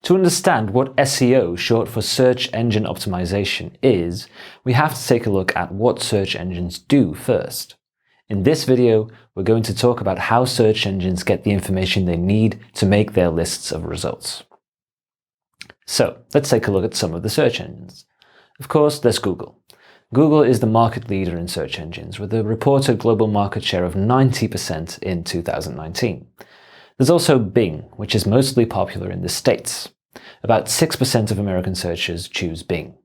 To understand what SEO, short for search engine optimization, is, we have to take a look at what search engines do first. In this video, we're going to talk about how search engines get the information they need to make their lists of results. So, let's take a look at some of the search engines. Of course, there's Google. Google is the market leader in search engines, with a reported global market share of 90% in 2019. There's also Bing, which is mostly popular in the States. About 6% of American searchers choose Bing.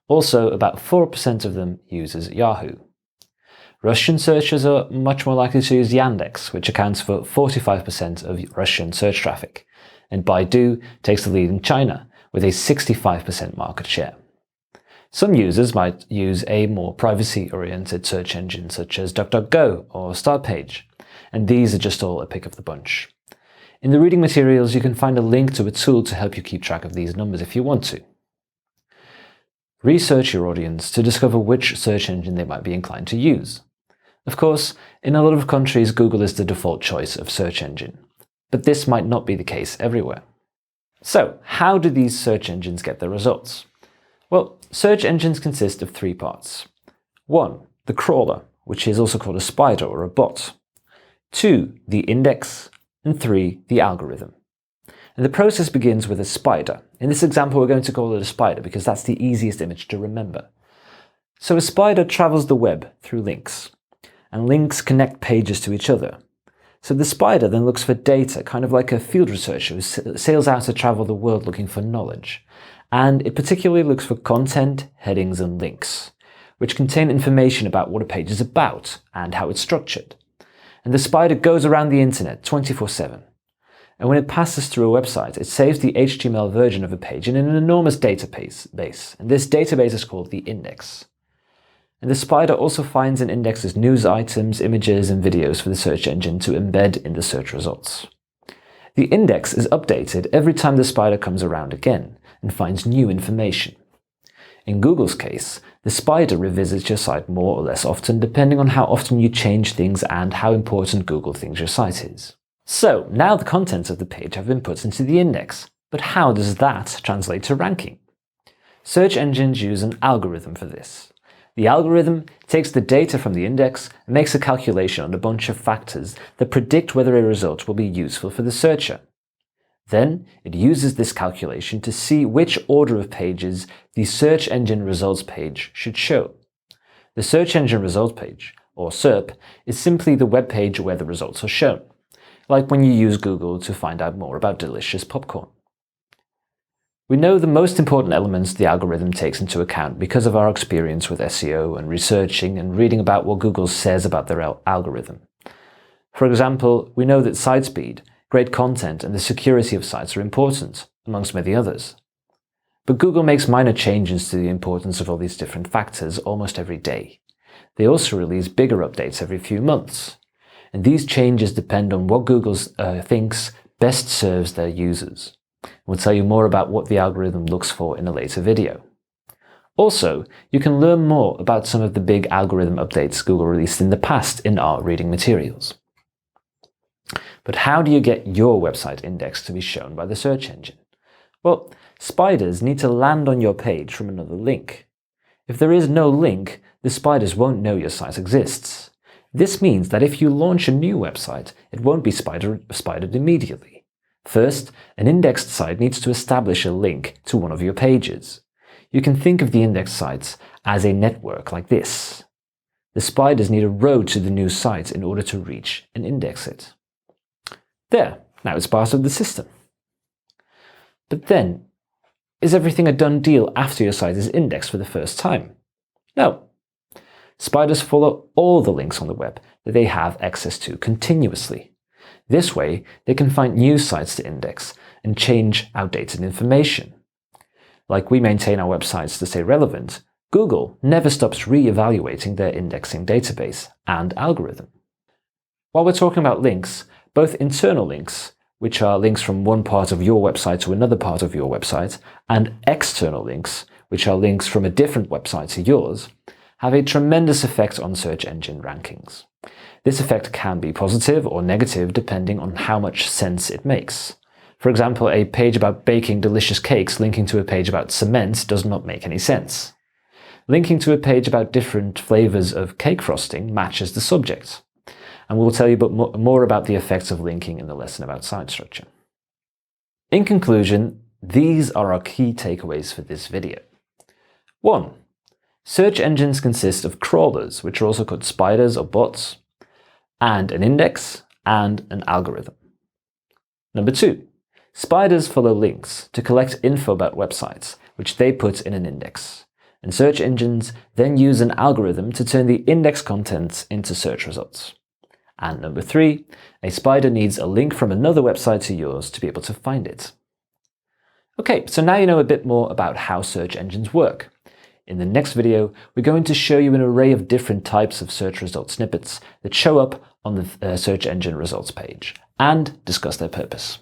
Also, about 4% of them uses Yahoo. Russian searchers are much more likely to use Yandex, which accounts for 45% of Russian search traffic, and Baidu takes the lead in China, with a 65% market share. Some users might use a more privacy-oriented search engine such as DuckDuckGo or Startpage, and these are just all a pick of the bunch. In the reading materials, you can find a link to a tool to help you keep track of these numbers if you want to. Research your audience to discover which search engine they might be inclined to use. Of course, in a lot of countries, Google is the default choice of search engine, but this might not be the case everywhere. So, how do these search engines get their results? Well, search engines consist of three parts. 1. The crawler, which is also called a spider or a bot. 2. The index. And 3. The algorithm. And the process begins with a spider. In this example, we're going to call it a spider because that's the easiest image to remember. So a spider travels the web through links, and links connect pages to each other. So the spider then looks for data, kind of like a field researcher who sails out to travel the world looking for knowledge. And it particularly looks for content, headings, and links, which contain information about what a page is about and how it's structured. And the spider goes around the internet 24/7. And when it passes through a website, it saves the HTML version of a page in an enormous database, and this database is called the index. And the spider also finds and indexes news items, images, and videos for the search engine to embed in the search results. The index is updated every time the spider comes around again and finds new information. In Google's case, the spider revisits your site more or less often depending on how often you change things and how important Google thinks your site is. So, now the contents of the page have been put into the index, but how does that translate to ranking? Search engines use an algorithm for this. The algorithm takes the data from the index and makes a calculation on a bunch of factors that predict whether a result will be useful for the searcher. Then, it uses this calculation to see which order of pages the search engine results page should show. The search engine results page, or SERP, is simply the web page where the results are shown, like when you use Google to find out more about delicious popcorn. We know the most important elements the algorithm takes into account because of our experience with SEO and researching and reading about what Google says about their algorithm. For example, we know that site speed, great content, and the security of sites are important, amongst many others. But Google makes minor changes to the importance of all these different factors almost every day. They also release bigger updates every few months. And these changes depend on what Google thinks best serves their users. We'll tell you more about what the algorithm looks for in a later video. Also, you can learn more about some of the big algorithm updates Google released in the past in our reading materials. But how do you get your website index to be shown by the search engine? Well, spiders need to land on your page from another link. If there is no link, the spiders won't know your site exists. This means that if you launch a new website, it won't be spidered immediately. First, an indexed site needs to establish a link to one of your pages. You can think of the indexed sites as a network like this. The spiders need a road to the new site in order to reach and index it. There, now it's part of the system. But then, is everything a done deal after your site is indexed for the first time? No. Spiders follow all the links on the web that they have access to continuously. This way, they can find new sites to index and change outdated information. Like we maintain our websites to stay relevant, Google never stops re-evaluating their indexing database and algorithm. While we're talking about links, both internal links, which are links from one part of your website to another part of your website, and external links, which are links from a different website to yours, have a tremendous effect on search engine rankings. This effect can be positive or negative depending on how much sense it makes. For example, a page about baking delicious cakes linking to a page about cement does not make any sense. Linking to a page about different flavors of cake frosting matches the subject. And we'll tell you more about the effects of linking in the lesson about site structure. In conclusion, these are our key takeaways for this video. 1. Search engines consist of crawlers, which are also called spiders or bots, and an index and an algorithm. Number 2. Spiders follow links to collect info about websites, which they put in an index. And search engines then use an algorithm to turn the index contents into search results. And number 3, a spider needs a link from another website to yours to be able to find it. Okay, so now you know a bit more about how search engines work. In the next video, we're going to show you an array of different types of search result snippets that show up on the search engine results page and discuss their purpose.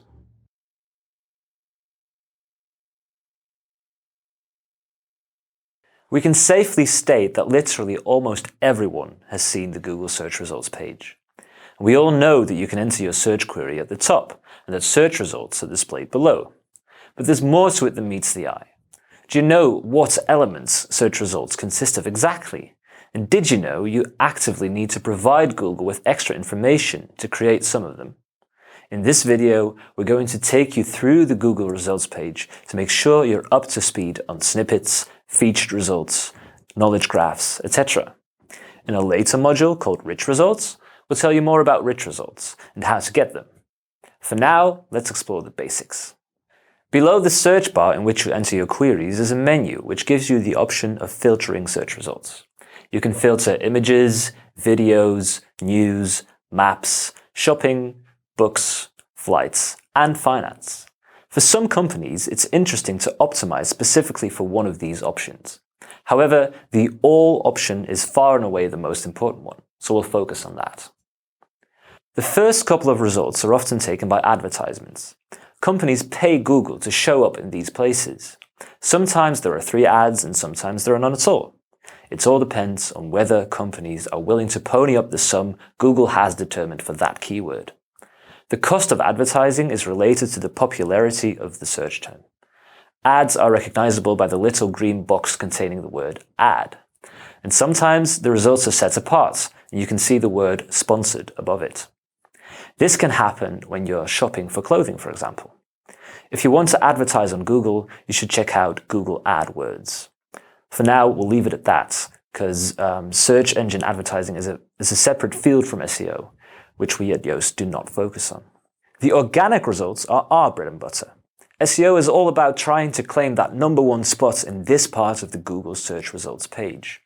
We can safely state that literally almost everyone has seen the Google search results page. We all know that you can enter your search query at the top and that search results are displayed below. But there's more to it than meets the eye. Do you know what elements search results consist of exactly? And did you know you actively need to provide Google with extra information to create some of them? In this video, we're going to take you through the Google results page to make sure you're up to speed on snippets, featured results, knowledge graphs, etc. In a later module called Rich Results, we'll tell you more about rich results and how to get them. For now, let's explore the basics. Below the search bar in which you enter your queries is a menu which gives you the option of filtering search results. You can filter images, videos, news, maps, shopping, books, flights, and finance. For some companies, it's interesting to optimize specifically for one of these options. However, the all option is far and away the most important one, so we'll focus on that. The first couple of results are often taken by advertisements. Companies pay Google to show up in these places. Sometimes there are 3 ads and sometimes there are none at all. It all depends on whether companies are willing to pony up the sum Google has determined for that keyword. The cost of advertising is related to the popularity of the search term. Ads are recognizable by the little green box containing the word ad. And sometimes the results are set apart and you can see the word sponsored above it. This can happen when you're shopping for clothing, for example. If you want to advertise on Google, you should check out Google AdWords. For now, we'll leave it at that, because search engine advertising is a separate field from SEO, which we at Yoast do not focus on. The organic results are our bread and butter. SEO is all about trying to claim that #1 spot in this part of the Google search results page.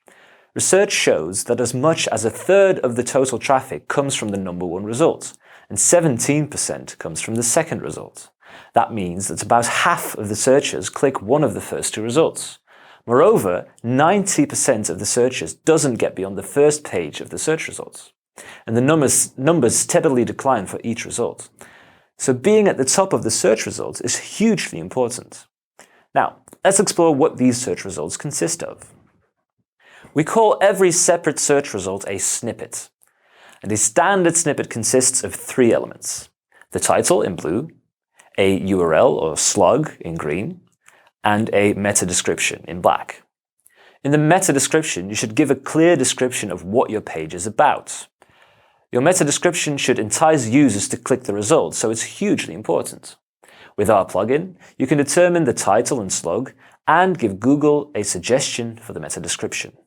Research shows that as much as 1/3 of the total traffic comes from the #1 result, and 17% comes from the second result. That means that about half of the searchers click one of the first 2 results. Moreover, 90% of the searchers doesn't get beyond the first page of the search results. And the numbers steadily decline for each result. So being at the top of the search results is hugely important. Now, let's explore what these search results consist of. We call every separate search result a snippet. And a standard snippet consists of 3 elements: the title in blue, a URL or slug in green, and a meta description in black. In the meta description, you should give a clear description of what your page is about. Your meta description should entice users to click the result, so it's hugely important. With our plugin, you can determine the title and slug and give Google a suggestion for the meta description.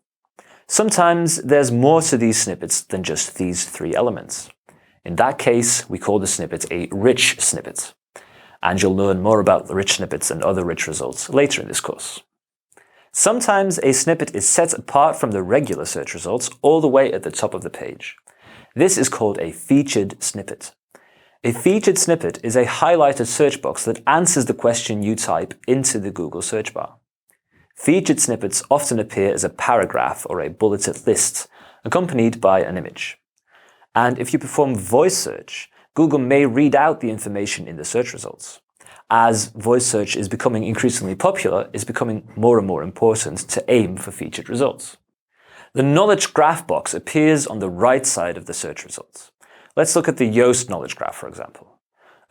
Sometimes there's more to these snippets than just these 3 elements. In that case, we call the snippet a rich snippet. And you'll learn more about the rich snippets and other rich results later in this course. Sometimes a snippet is set apart from the regular search results all the way at the top of the page. This is called a featured snippet. A featured snippet is a highlighted search box that answers the question you type into the Google search bar. Featured snippets often appear as a paragraph or a bulleted list, accompanied by an image. And if you perform voice search, Google may read out the information in the search results. As voice search is becoming increasingly popular, it's becoming more and more important to aim for featured results. The knowledge graph box appears on the right side of the search results. Let's look at the Yoast knowledge graph, for example.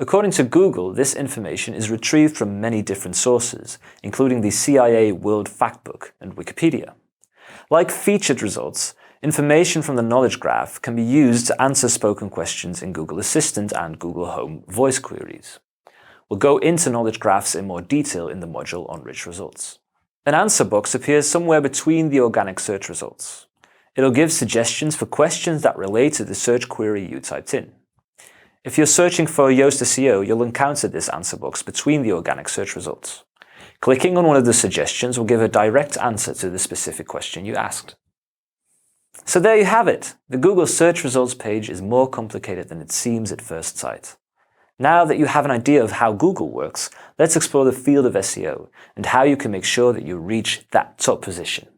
According to Google, this information is retrieved from many different sources, including the CIA World Factbook and Wikipedia. Like featured results, information from the knowledge graph can be used to answer spoken questions in Google Assistant and Google Home voice queries. We'll go into knowledge graphs in more detail in the module on rich results. An answer box appears somewhere between the organic search results. It'll give suggestions for questions that relate to the search query you typed in. If you're searching for Yoast SEO, you'll encounter this answer box between the organic search results. Clicking on one of the suggestions will give a direct answer to the specific question you asked. So there you have it. The Google search results page is more complicated than it seems at first sight. Now that you have an idea of how Google works, let's explore the field of SEO and how you can make sure that you reach that top position.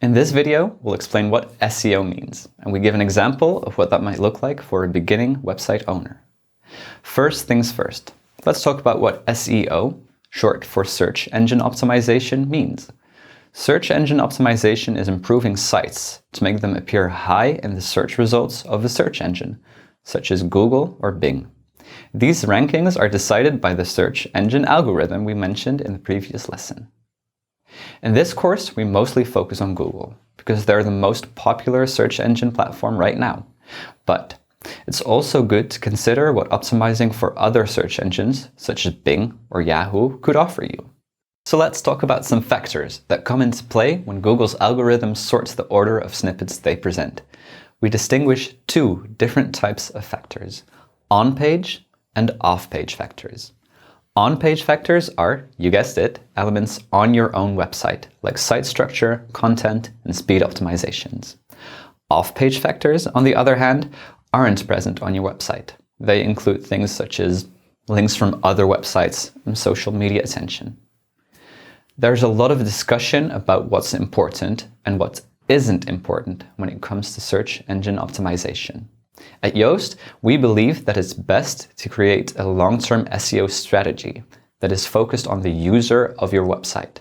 In this video, we'll explain what SEO means, and we give an example of what that might look like for a beginning website owner. First things first, let's talk about what SEO, short for search engine optimization, means. Search engine optimization is improving sites to make them appear high in the search results of a search engine, such as Google or Bing. These rankings are decided by the search engine algorithm we mentioned in the previous lesson. In this course, we mostly focus on Google, because they're the most popular search engine platform right now. But it's also good to consider what optimizing for other search engines, such as Bing or Yahoo, could offer you. So let's talk about some factors that come into play when Google's algorithm sorts the order of snippets they present. We distinguish two different types of factors: on-page and off-page factors. On-page factors are, you guessed it, elements on your own website, like site structure, content, and speed optimizations. Off-page factors, on the other hand, aren't present on your website. They include things such as links from other websites and social media attention. There's a lot of discussion about what's important and what isn't important when it comes to search engine optimization. At Yoast, we believe that it's best to create a long-term SEO strategy that is focused on the user of your website.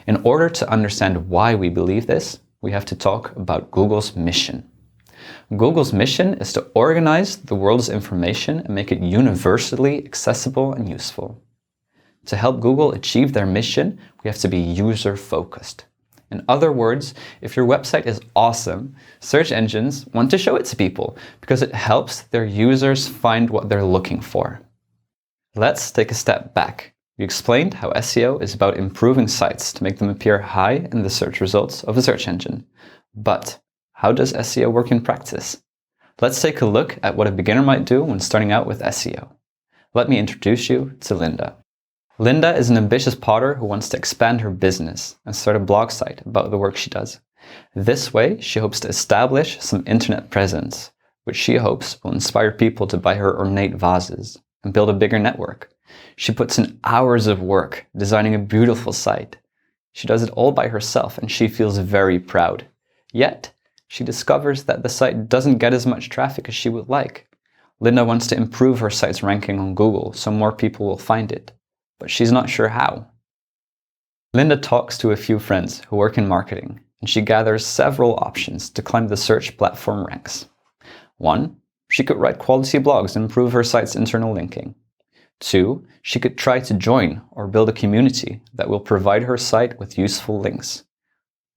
In order to understand why we believe this, we have to talk about Google's mission. Google's mission is to organize the world's information and make it universally accessible and useful. To help Google achieve their mission, we have to be user-focused. In other words, if your website is awesome, search engines want to show it to people because it helps their users find what they're looking for. Let's take a step back. We explained how SEO is about improving sites to make them appear high in the search results of a search engine. But how does SEO work in practice? Let's take a look at what a beginner might do when starting out with SEO. Let me introduce you to Linda. Linda is an ambitious potter who wants to expand her business and start a blog site about the work she does. This way, she hopes to establish some internet presence, which she hopes will inspire people to buy her ornate vases and build a bigger network. She puts in hours of work designing a beautiful site. She does it all by herself and she feels very proud. Yet, she discovers that the site doesn't get as much traffic as she would like. Linda wants to improve her site's ranking on Google so more people will find it. But she's not sure how. Linda talks to a few friends who work in marketing, and she gathers several options to climb the search platform ranks. 1. She could write quality blogs and improve her site's internal linking. 2. She could try to join or build a community that will provide her site with useful links.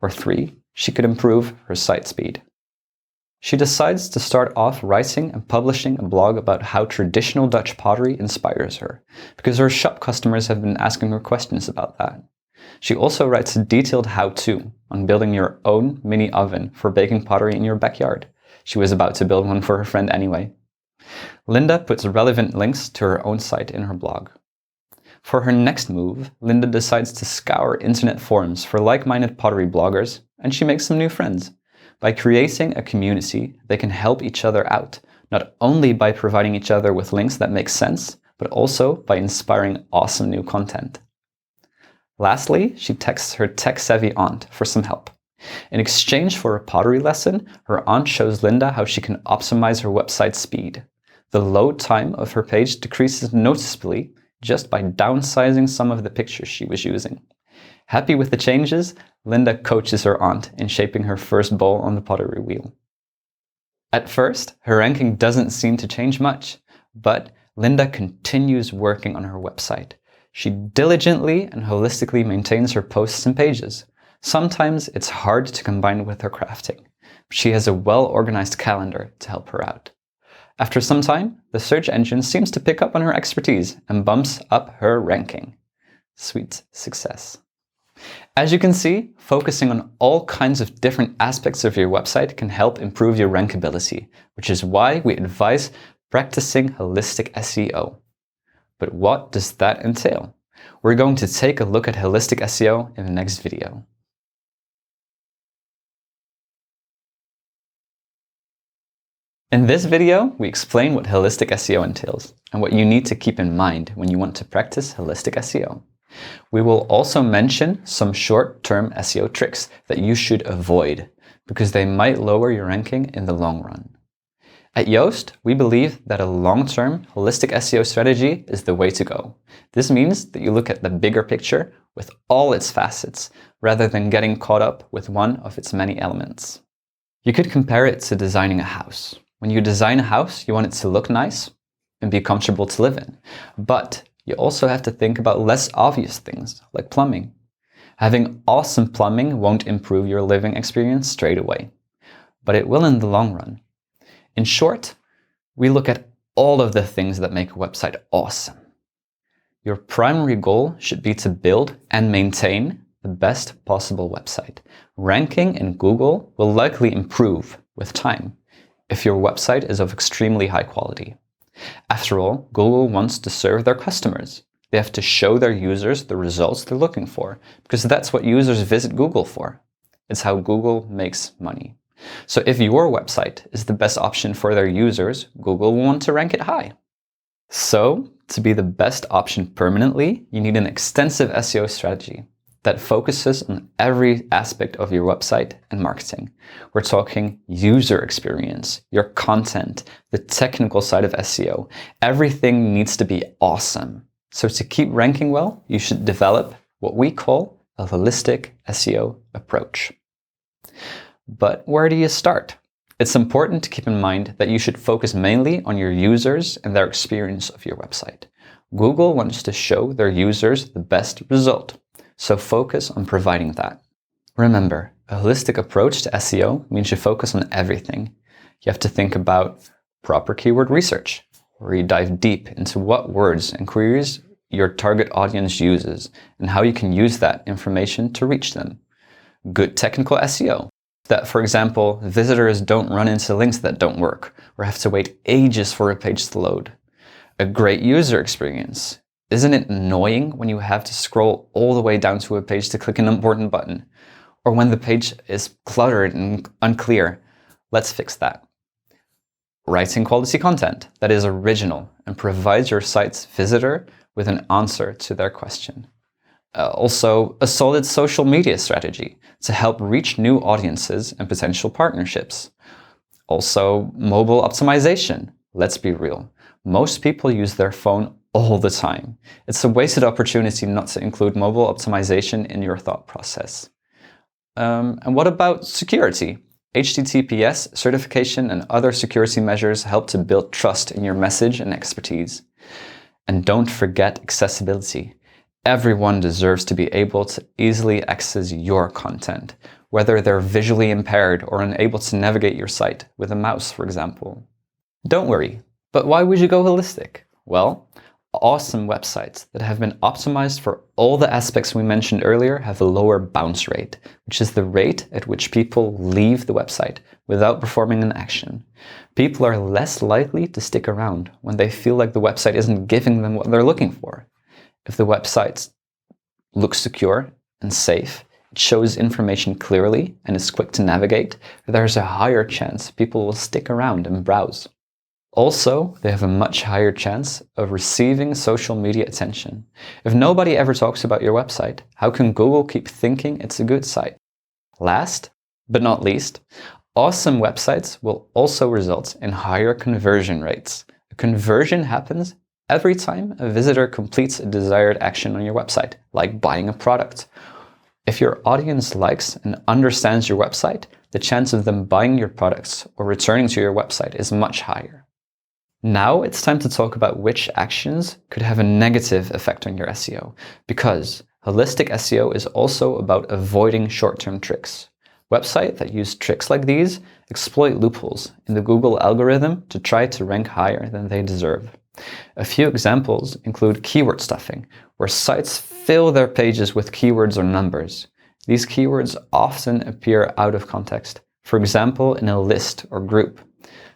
Or 3. She could improve her site speed. She decides to start off writing and publishing a blog about how traditional Dutch pottery inspires her, because her shop customers have been asking her questions about that. She also writes a detailed how-to on building your own mini oven for baking pottery in your backyard. She was about to build one for her friend anyway. Linda puts relevant links to her own site in her blog. For her next move, Linda decides to scour internet forums for like-minded pottery bloggers, and she makes some new friends. By creating a community, they can help each other out, not only by providing each other with links that make sense, but also by inspiring awesome new content. Lastly, she texts her tech-savvy aunt for some help. In exchange for a pottery lesson, her aunt shows Linda how she can optimize her website speed. The load time of her page decreases noticeably just by downsizing some of the pictures she was using. Happy with the changes, Linda coaches her aunt in shaping her first bowl on the pottery wheel. At first, her ranking doesn't seem to change much, but Linda continues working on her website. She diligently and holistically maintains her posts and pages. Sometimes it's hard to combine with her crafting. She has a well-organized calendar to help her out. After some time, the search engine seems to pick up on her expertise and bumps up her ranking. Sweet success. As you can see, focusing on all kinds of different aspects of your website can help improve your rankability, which is why we advise practicing holistic SEO. But what does that entail? We're going to take a look at holistic SEO in the next video. In this video, we explain what holistic SEO entails and what you need to keep in mind when you want to practice holistic SEO. We will also mention some short-term SEO tricks that you should avoid because they might lower your ranking in the long run. At Yoast, we believe that a long-term holistic SEO strategy is the way to go. This means that you look at the bigger picture with all its facets rather than getting caught up with one of its many elements. You could compare it to designing a house. When you design a house, you want it to look nice and be comfortable to live in. But you also have to think about less obvious things, like plumbing. Having awesome plumbing won't improve your living experience straight away, but it will in the long run. In short, we look at all of the things that make a website awesome. Your primary goal should be to build and maintain the best possible website. Ranking in Google will likely improve with time if your website is of extremely high quality. After all, Google wants to serve their customers. They have to show their users the results they're looking for, because that's what users visit Google for. It's how Google makes money. So if your website is the best option for their users, Google will want to rank it high. So, to be the best option permanently, you need an extensive SEO strategy that focuses on every aspect of your website and marketing. We're talking user experience, your content, the technical side of SEO. Everything needs to be awesome. So to keep ranking well, you should develop what we call a holistic SEO approach. But where do you start? It's important to keep in mind that you should focus mainly on your users and their experience of your website. Google wants to show their users the best result. So focus on providing that. Remember, a holistic approach to SEO means you focus on everything. You have to think about proper keyword research, where you dive deep into what words and queries your target audience uses and how you can use that information to reach them. Good technical SEO, that, for example, visitors don't run into links that don't work or have to wait ages for a page to load. A great user experience. Isn't it annoying when you have to scroll all the way down to a page to click an important button? Or when the page is cluttered and unclear? Let's fix that. Writing quality content that is original and provides your site's visitor with an answer to their question. Also, a solid social media strategy to help reach new audiences and potential partnerships. Also, mobile optimization. Let's be real. Most people use their phone all the time. It's a wasted opportunity not to include mobile optimization in your thought process. And what about security? HTTPS certification and other security measures help to build trust in your message and expertise. And don't forget accessibility. Everyone deserves to be able to easily access your content, whether they're visually impaired or unable to navigate your site with a mouse, for example. Don't worry, but why would you go holistic? Well, awesome websites that have been optimized for all the aspects we mentioned earlier have a lower bounce rate, which is the rate at which people leave the website without performing an action. People are less likely to stick around when they feel like the website isn't giving them what they're looking for. If the website looks secure and safe, it shows information clearly and is quick to navigate, there's a higher chance people will stick around and browse. Also, they have a much higher chance of receiving social media attention. If nobody ever talks about your website, how can Google keep thinking it's a good site? Last, but not least, awesome websites will also result in higher conversion rates. A conversion happens every time a visitor completes a desired action on your website, like buying a product. If your audience likes and understands your website, the chance of them buying your products or returning to your website is much higher. Now it's time to talk about which actions could have a negative effect on your SEO, because holistic SEO is also about avoiding short-term tricks. Websites that use tricks like these exploit loopholes in the Google algorithm to try to rank higher than they deserve. A few examples include keyword stuffing, where sites fill their pages with keywords or numbers. These keywords often appear out of context, for example in a list or group.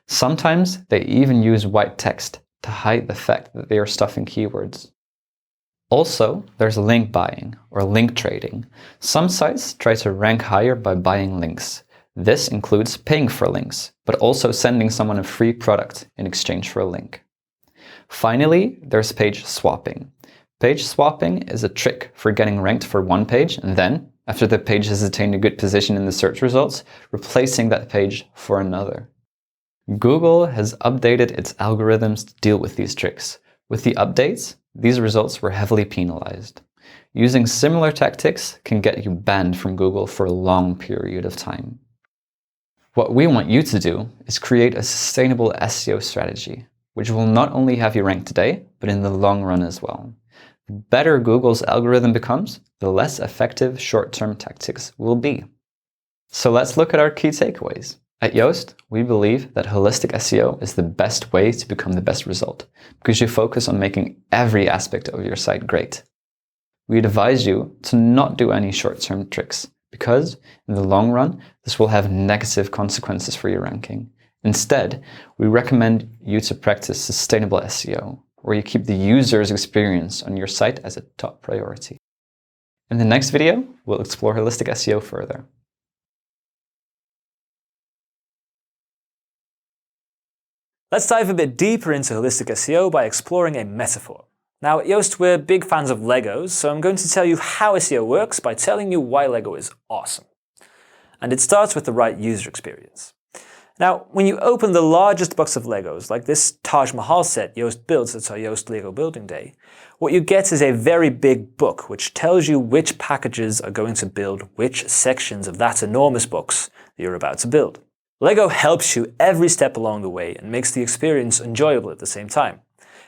Sometimes they even use white text to hide the fact that they are stuffing keywords. Also, there's link buying or link trading. Some sites try to rank higher by buying links. This includes paying for links, but also sending someone a free product in exchange for a link. Finally, there's page swapping. Page swapping is a trick for getting ranked for one page and then, after the page has attained a good position in the search results, replacing that page for another. Google has updated its algorithms to deal with these tricks. With the updates, these results were heavily penalized. Using similar tactics can get you banned from Google for a long period of time. What we want you to do is create a sustainable SEO strategy, which will not only have you ranked today, but in the long run as well. The better Google's algorithm becomes, the less effective short-term tactics will be. So let's look at our key takeaways. At Yoast, we believe that holistic SEO is the best way to become the best result, because you focus on making every aspect of your site great. We advise you to not do any short-term tricks, because in the long run, this will have negative consequences for your ranking. Instead, we recommend you to practice sustainable SEO, where you keep the user's experience on your site as a top priority. In the next video, we'll explore holistic SEO further. Let's dive a bit deeper into holistic SEO by exploring a metaphor. Now at Yoast, we're big fans of Legos, so I'm going to tell you how SEO works by telling you why Lego is awesome. And it starts with the right user experience. Now, when you open the largest box of Legos, like this Taj Mahal set Yoast builds at our Yoast Lego Building Day, what you get is a very big book which tells you which packages are going to build which sections of that enormous box that you're about to build. Lego helps you every step along the way and makes the experience enjoyable at the same time.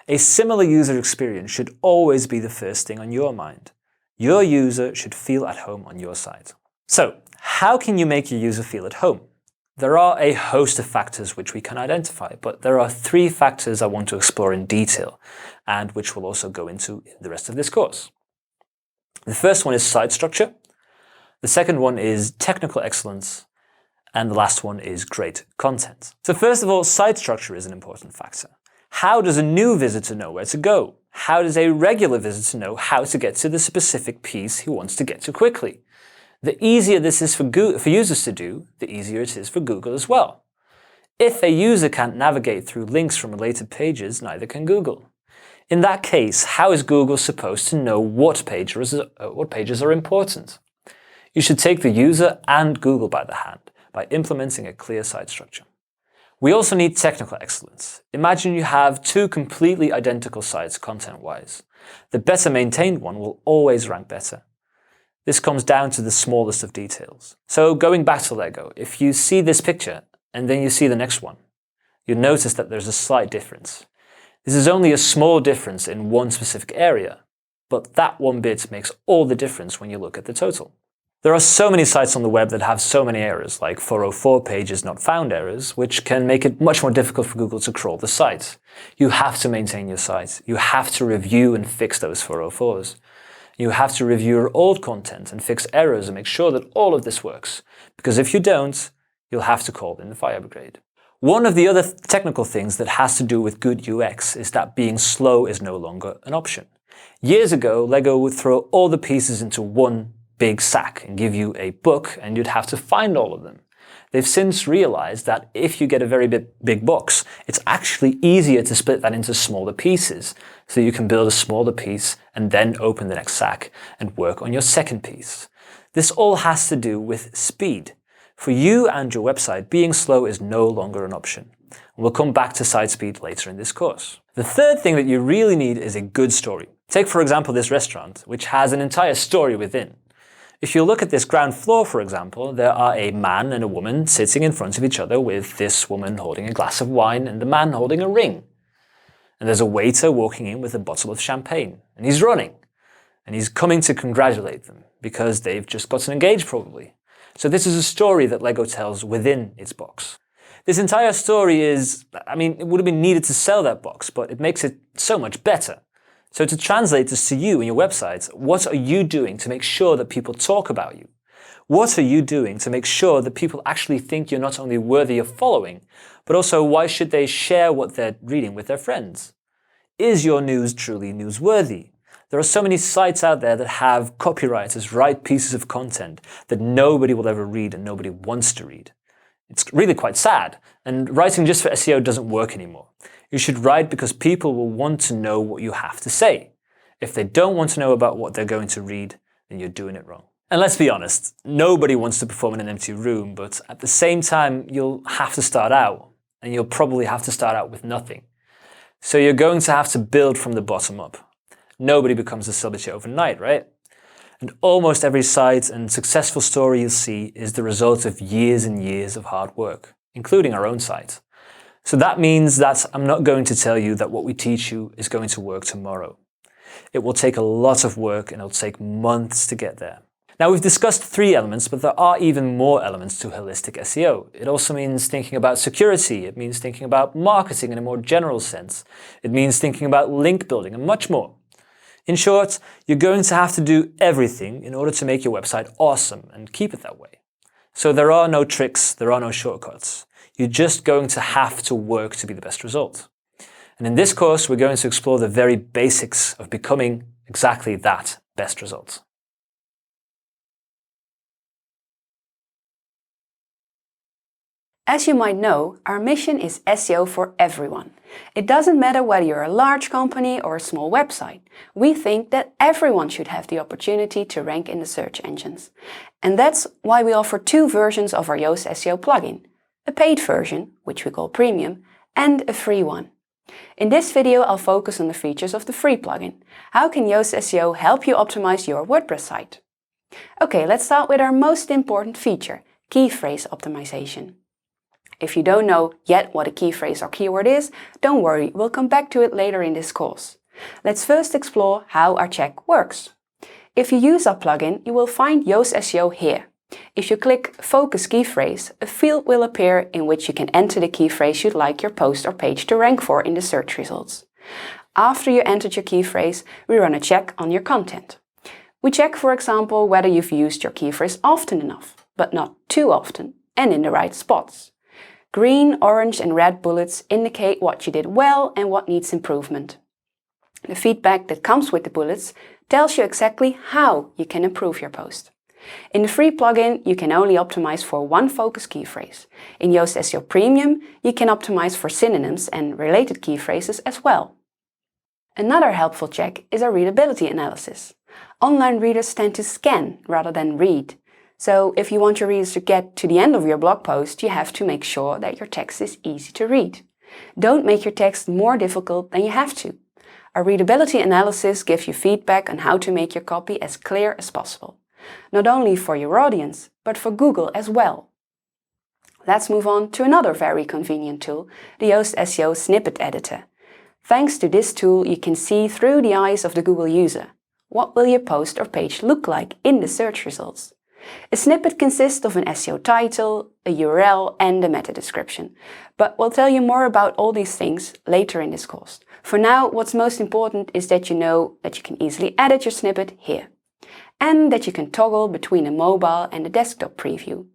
A similar user experience should always be the first thing on your mind. Your user should feel at home on your site. So, how can you make your user feel at home? There are a host of factors which we can identify, but there are 3 factors I want to explore in detail, and which we'll also go into in the rest of this course. The first one is site structure. The second one is technical excellence. And the last one is great content. So first of all, site structure is an important factor. How does a new visitor know where to go? How does a regular visitor know how to get to the specific piece he wants to get to quickly? The easier this is for users to do, the easier it is for Google as well. If a user can't navigate through links from related pages, neither can Google. In that case, how is Google supposed to know what pages are important? You should take the user and Google by the hand by implementing a clear site structure. We also need technical excellence. Imagine you have 2 completely identical sites content-wise. The better maintained one will always rank better. This comes down to the smallest of details. So going back to Lego, if you see this picture and then you see the next one, you'll notice that there's a slight difference. This is only a small difference in one specific area, but that one bit makes all the difference when you look at the total. There are so many sites on the web that have so many errors, like 404 pages not found errors, which can make it much more difficult for Google to crawl the site. You have to maintain your site. You have to review and fix those 404s. You have to review your old content and fix errors and make sure that all of this works. Because if you don't, you'll have to call in the fire brigade. One of the other technical things that has to do with good UX is that being slow is no longer an option. Years ago, Lego would throw all the pieces into one big sack and give you a book, and you'd have to find all of them. They've since realized that if you get a very big box, it's actually easier to split that into smaller pieces, so you can build a smaller piece and then open the next sack and work on your second piece. This all has to do with speed. For you and your website, being slow is no longer an option. We'll come back to site speed later in this course. The third thing that you really need is a good story. Take, for example, this restaurant, which has an entire story within. If you look at this ground floor, for example, there are a man and a woman sitting in front of each other, with this woman holding a glass of wine and the man holding a ring. And there's a waiter walking in with a bottle of champagne, and he's running. And he's coming to congratulate them because they've just gotten engaged, probably. So this is a story that LEGO tells within its box. This entire story is, it would have been needed to sell that box, but it makes it so much better. So to translate this to you and your website, what are you doing to make sure that people talk about you? What are you doing to make sure that people actually think you're not only worthy of following, but also why should they share what they're reading with their friends? Is your news truly newsworthy? There are so many sites out there that have copywriters write pieces of content that nobody will ever read and nobody wants to read. It's really quite sad, and writing just for SEO doesn't work anymore. You should write because people will want to know what you have to say. If they don't want to know about what they're going to read, then you're doing it wrong. And let's be honest, nobody wants to perform in an empty room, but at the same time, you'll have to start out, and you'll probably have to start out with nothing. So you're going to have to build from the bottom up. Nobody becomes a celebrity overnight, right? And almost every site and successful story you'll see is the result of years and years of hard work, including our own site. So that means that I'm not going to tell you that what we teach you is going to work tomorrow. It will take a lot of work and it'll take months to get there. Now, we've discussed 3 elements, but there are even more elements to holistic SEO. It also means thinking about security. It means thinking about marketing in a more general sense. It means thinking about link building and much more. In short, you're going to have to do everything in order to make your website awesome and keep it that way. So there are no tricks, there are no shortcuts. You're just going to have to work to be the best result. And in this course, we're going to explore the very basics of becoming exactly that best result. As you might know, our mission is SEO for everyone. It doesn't matter whether you're a large company or a small website. We think that everyone should have the opportunity to rank in the search engines. And that's why we offer 2 versions of our Yoast SEO plugin. A paid version, which we call Premium, and a free one. In this video, I'll focus on the features of the free plugin. How can Yoast SEO help you optimize your WordPress site? Okay, let's start with our most important feature, keyphrase optimization. If you don't know yet what a keyphrase or keyword is, don't worry, we'll come back to it later in this course. Let's first explore how our check works. If you use our plugin, you will find Yoast SEO here. If you click Focus Keyphrase, a field will appear in which you can enter the keyphrase you'd like your post or page to rank for in the search results. After you entered your keyphrase, we run a check on your content. We check, for example, whether you've used your keyphrase often enough, but not too often, and in the right spots. Green, orange and red bullets indicate what you did well and what needs improvement. The feedback that comes with the bullets tells you exactly how you can improve your post. In the free plugin, you can only optimize for one focus keyphrase. In Yoast SEO Premium, you can optimize for synonyms and related keyphrases as well. Another helpful check is our readability analysis. Online readers tend to scan rather than read. So if you want your readers to get to the end of your blog post, you have to make sure that your text is easy to read. Don't make your text more difficult than you have to. Our readability analysis gives you feedback on how to make your copy as clear as possible. Not only for your audience, but for Google as well. Let's move on to another very convenient tool, the Yoast SEO Snippet Editor. Thanks to this tool, you can see through the eyes of the Google user. What will your post or page look like in the search results? A snippet consists of an SEO title, a URL and a meta description. But we'll tell you more about all these things later in this course. For now, what's most important is that you know that you can easily edit your snippet here. And that you can toggle between a mobile and a desktop preview.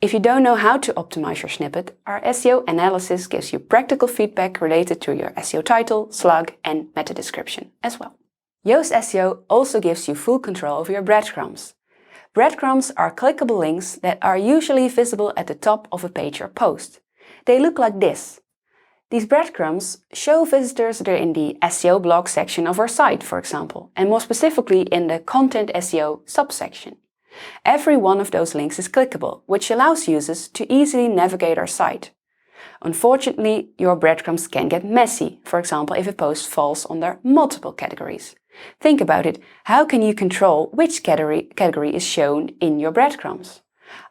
If you don't know how to optimize your snippet, our SEO analysis gives you practical feedback related to your SEO title, slug and meta description as well. Yoast SEO also gives you full control over your breadcrumbs. Breadcrumbs are clickable links that are usually visible at the top of a page or post. They look like this. These breadcrumbs show visitors that are in the SEO blog section of our site, for example, and more specifically in the Content SEO subsection. Every one of those links is clickable, which allows users to easily navigate our site. Unfortunately, your breadcrumbs can get messy, for example if a post falls under multiple categories. Think about it. How can you control which category is shown in your breadcrumbs?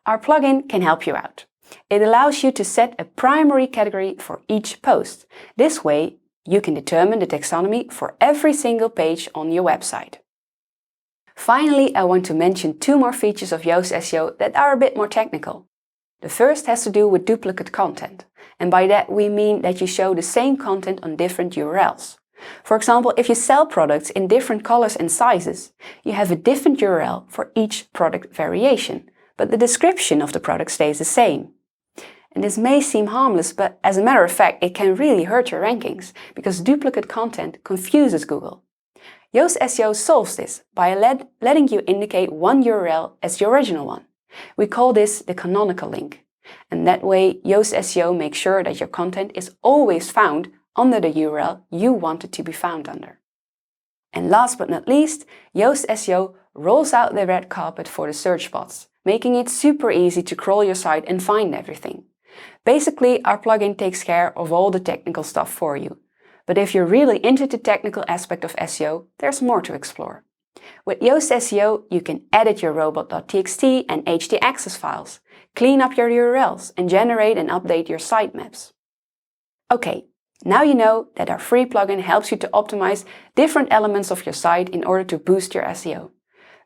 Our plugin can help you out. It allows you to set a primary category for each post. This way, you can determine the taxonomy for every single page on your website. Finally, I want to mention 2 more features of Yoast SEO that are a bit more technical. The first has to do with duplicate content, and by that we mean that you show the same content on different URLs. For example, if you sell products in different colors and sizes, you have a different URL for each product variation, but the description of the product stays the same. And this may seem harmless, but as a matter of fact, it can really hurt your rankings, because duplicate content confuses Google. Yoast SEO solves this by letting you indicate one URL as the original one. We call this the canonical link. And that way, Yoast SEO makes sure that your content is always found under the URL you want it to be found under. And last but not least, Yoast SEO rolls out the red carpet for the search bots, making it super easy to crawl your site and find everything. Basically, our plugin takes care of all the technical stuff for you. But if you're really into the technical aspect of SEO, there's more to explore. With Yoast SEO, you can edit your robot.txt and htaccess files, clean up your URLs, and generate and update your sitemaps. Okay, now you know that our free plugin helps you to optimize different elements of your site in order to boost your SEO.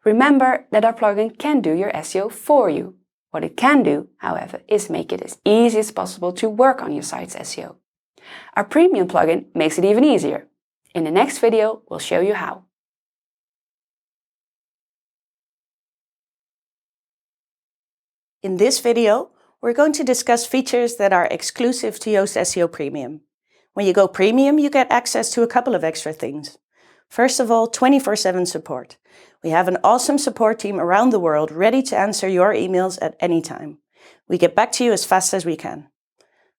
Remember that our plugin can do your SEO for you. What it can do, however, is make it as easy as possible to work on your site's SEO. Our premium plugin makes it even easier. In the next video, we'll show you how. In this video, we're going to discuss features that are exclusive to Yoast SEO Premium. When you go premium, you get access to a couple of extra things. First of all, 24/7 support. We have an awesome support team around the world ready to answer your emails at any time. We get back to you as fast as we can.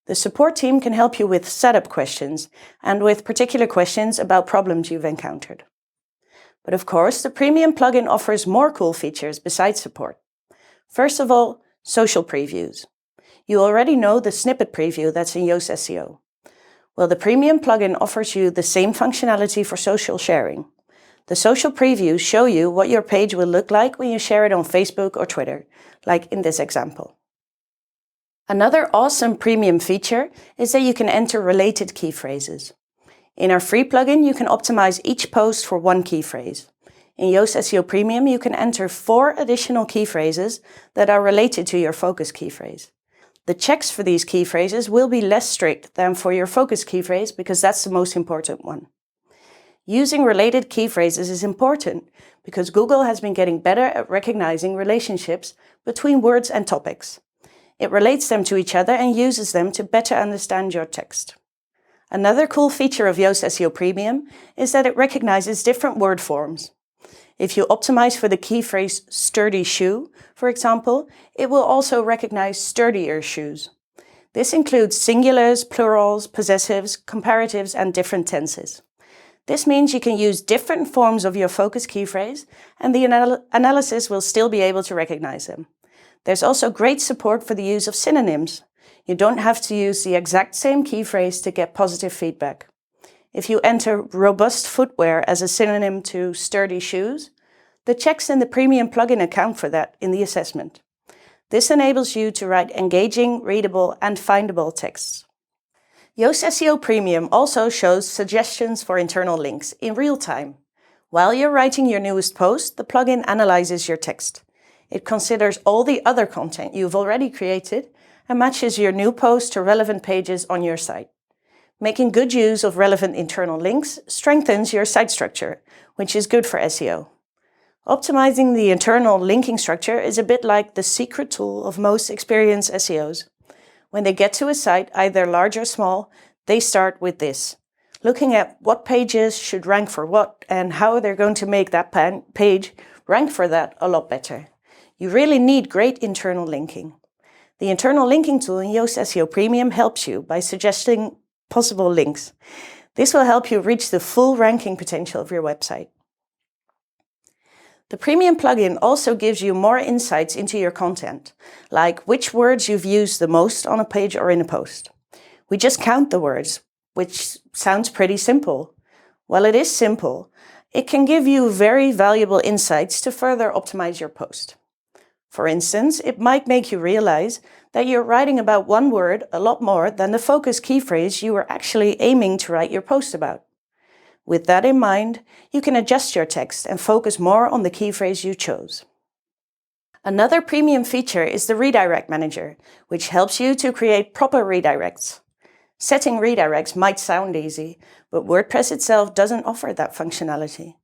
The support team can help you with setup questions and with particular questions about problems you've encountered. But of course, the premium plugin offers more cool features besides support. First of all, social previews. You already know the snippet preview that's in Yoast SEO. Well, the premium plugin offers you the same functionality for social sharing. The social previews show you what your page will look like when you share it on Facebook or Twitter, like in this example. Another awesome premium feature is that you can enter related key phrases. In our free plugin, you can optimize each post for one key phrase. In Yoast SEO Premium, you can enter 4 additional key phrases that are related to your focus key phrase. The checks for these key phrases will be less strict than for your focus key phrase because that's the most important one. Using related key phrases is important because Google has been getting better at recognizing relationships between words and topics. It relates them to each other and uses them to better understand your text. Another cool feature of Yoast SEO Premium is that it recognizes different word forms. If you optimize for the key phrase sturdy shoe, for example, it will also recognize sturdier shoes. This includes singulars, plurals, possessives, comparatives, and different tenses. This means you can use different forms of your focus key phrase, and the analysis will still be able to recognize them. There's also great support for the use of synonyms. You don't have to use the exact same key phrase to get positive feedback. If you enter robust footwear as a synonym to sturdy shoes, the checks in the premium plugin account for that in the assessment. This enables you to write engaging, readable, and findable texts. Yoast SEO Premium also shows suggestions for internal links in real time. While you're writing your newest post, the plugin analyzes your text. It considers all the other content you've already created and matches your new post to relevant pages on your site. Making good use of relevant internal links strengthens your site structure, which is good for SEO. Optimizing the internal linking structure is a bit like the secret tool of most experienced SEOs. When they get to a site, either large or small, they start with this, looking at what pages should rank for what and how they're going to make that page rank for that a lot better. You really need great internal linking. The internal linking tool in Yoast SEO Premium helps you by suggesting possible links. This will help you reach the full ranking potential of your website. The premium plugin also gives you more insights into your content, like which words you've used the most on a page or in a post. We just count the words, which sounds pretty simple. Well, it is simple. It can give you very valuable insights to further optimize your post. For instance, it might make you realize that you're writing about one word a lot more than the focus key phrase you were actually aiming to write your post about. With that in mind, you can adjust your text and focus more on the key phrase you chose. Another premium feature is the Redirect Manager, which helps you to create proper redirects. Setting redirects might sound easy, but WordPress itself doesn't offer that functionality.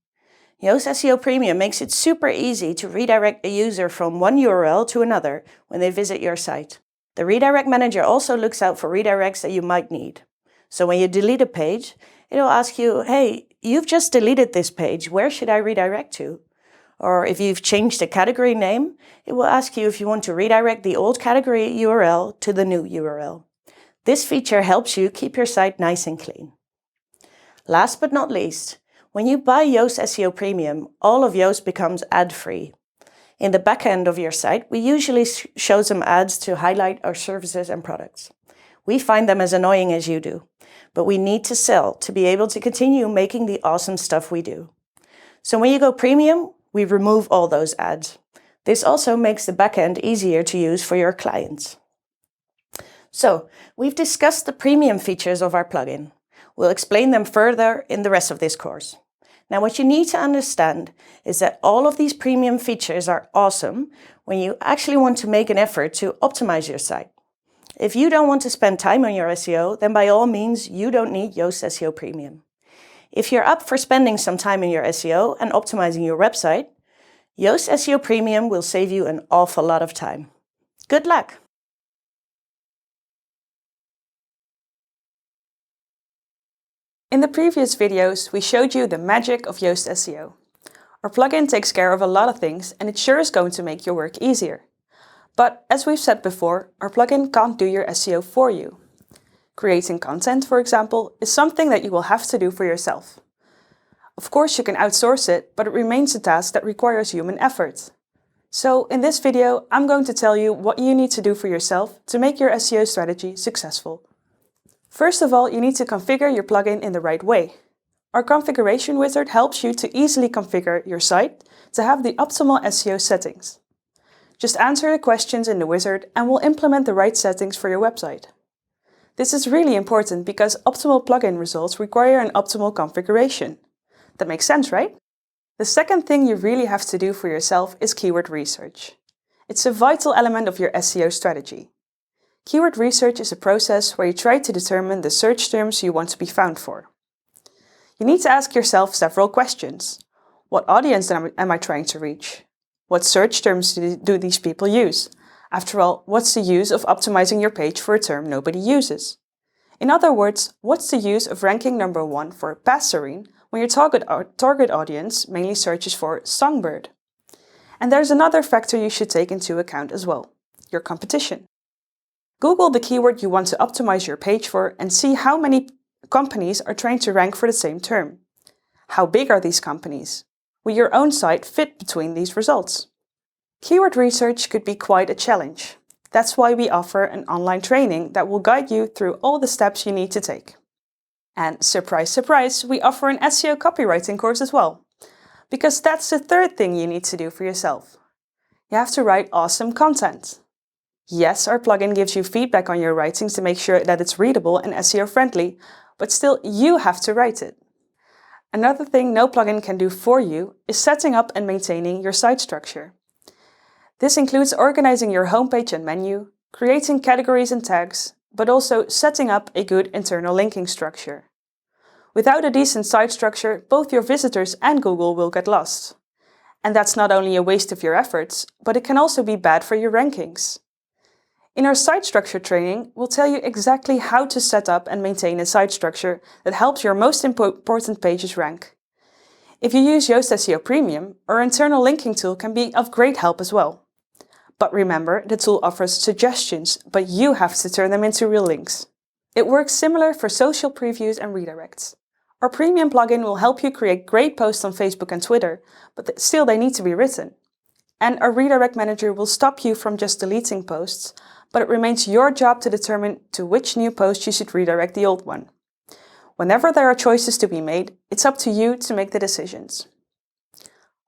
Yoast SEO Premium makes it super easy to redirect a user from one URL to another when they visit your site. The Redirect Manager also looks out for redirects that you might need. So when you delete a page, it'll ask you, hey, you've just deleted this page, where should I redirect to? Or if you've changed a category name, it will ask you if you want to redirect the old category URL to the new URL. This feature helps you keep your site nice and clean. Last but not least, when you buy Yoast SEO Premium, all of Yoast becomes ad-free. In the back end of your site, we usually show some ads to highlight our services and products. We find them as annoying as you do, but we need to sell to be able to continue making the awesome stuff we do. So when you go premium, we remove all those ads. This also makes the back end easier to use for your clients. So we've discussed the premium features of our plugin. We'll explain them further in the rest of this course. Now, what you need to understand is that all of these premium features are awesome when you actually want to make an effort to optimize your site. If you don't want to spend time on your SEO, then by all means, you don't need Yoast SEO Premium. If you're up for spending some time in your SEO and optimizing your website, Yoast SEO Premium will save you an awful lot of time. Good luck! In the previous videos, we showed you the magic of Yoast SEO. Our plugin takes care of a lot of things and it sure is going to make your work easier. But as we've said before, our plugin can't do your SEO for you. Creating content, for example, is something that you will have to do for yourself. Of course, you can outsource it, but it remains a task that requires human effort. So in this video, I'm going to tell you what you need to do for yourself to make your SEO strategy successful. First of all, you need to configure your plugin in the right way. Our configuration wizard helps you to easily configure your site to have the optimal SEO settings. Just answer the questions in the wizard and we'll implement the right settings for your website. This is really important because optimal plugin results require an optimal configuration. That makes sense, right? The second thing you really have to do for yourself is keyword research. It's a vital element of your SEO strategy. Keyword research is a process where you try to determine the search terms you want to be found for. You need to ask yourself several questions. What audience am I trying to reach? What search terms do these people use? After all, what's the use of optimizing your page for a term nobody uses? In other words, what's the use of ranking number 1 for passerine when your target audience mainly searches for songbird? And there's another factor you should take into account as well, your competition. Google the keyword you want to optimize your page for and see how many companies are trying to rank for the same term. How big are these companies? Will your own site fit between these results? Keyword research could be quite a challenge. That's why we offer an online training that will guide you through all the steps you need to take. And surprise, surprise, we offer an SEO copywriting course as well. Because that's the third thing you need to do for yourself. You have to write awesome content. Yes, our plugin gives you feedback on your writings to make sure that it's readable and SEO friendly, but still you have to write it. Another thing no plugin can do for you is setting up and maintaining your site structure. This includes organizing your homepage and menu, creating categories and tags, but also setting up a good internal linking structure. Without a decent site structure, both your visitors and Google will get lost. And that's not only a waste of your efforts, but it can also be bad for your rankings. In our site structure training, we'll tell you exactly how to set up and maintain a site structure that helps your most important pages rank. If you use Yoast SEO Premium, our internal linking tool can be of great help as well. But remember, the tool offers suggestions, but you have to turn them into real links. It works similar for social previews and redirects. Our premium plugin will help you create great posts on Facebook and Twitter, but still they need to be written. And our redirect manager will stop you from just deleting posts, but it remains your job to determine to which new post you should redirect the old one. Whenever there are choices to be made, it's up to you to make the decisions.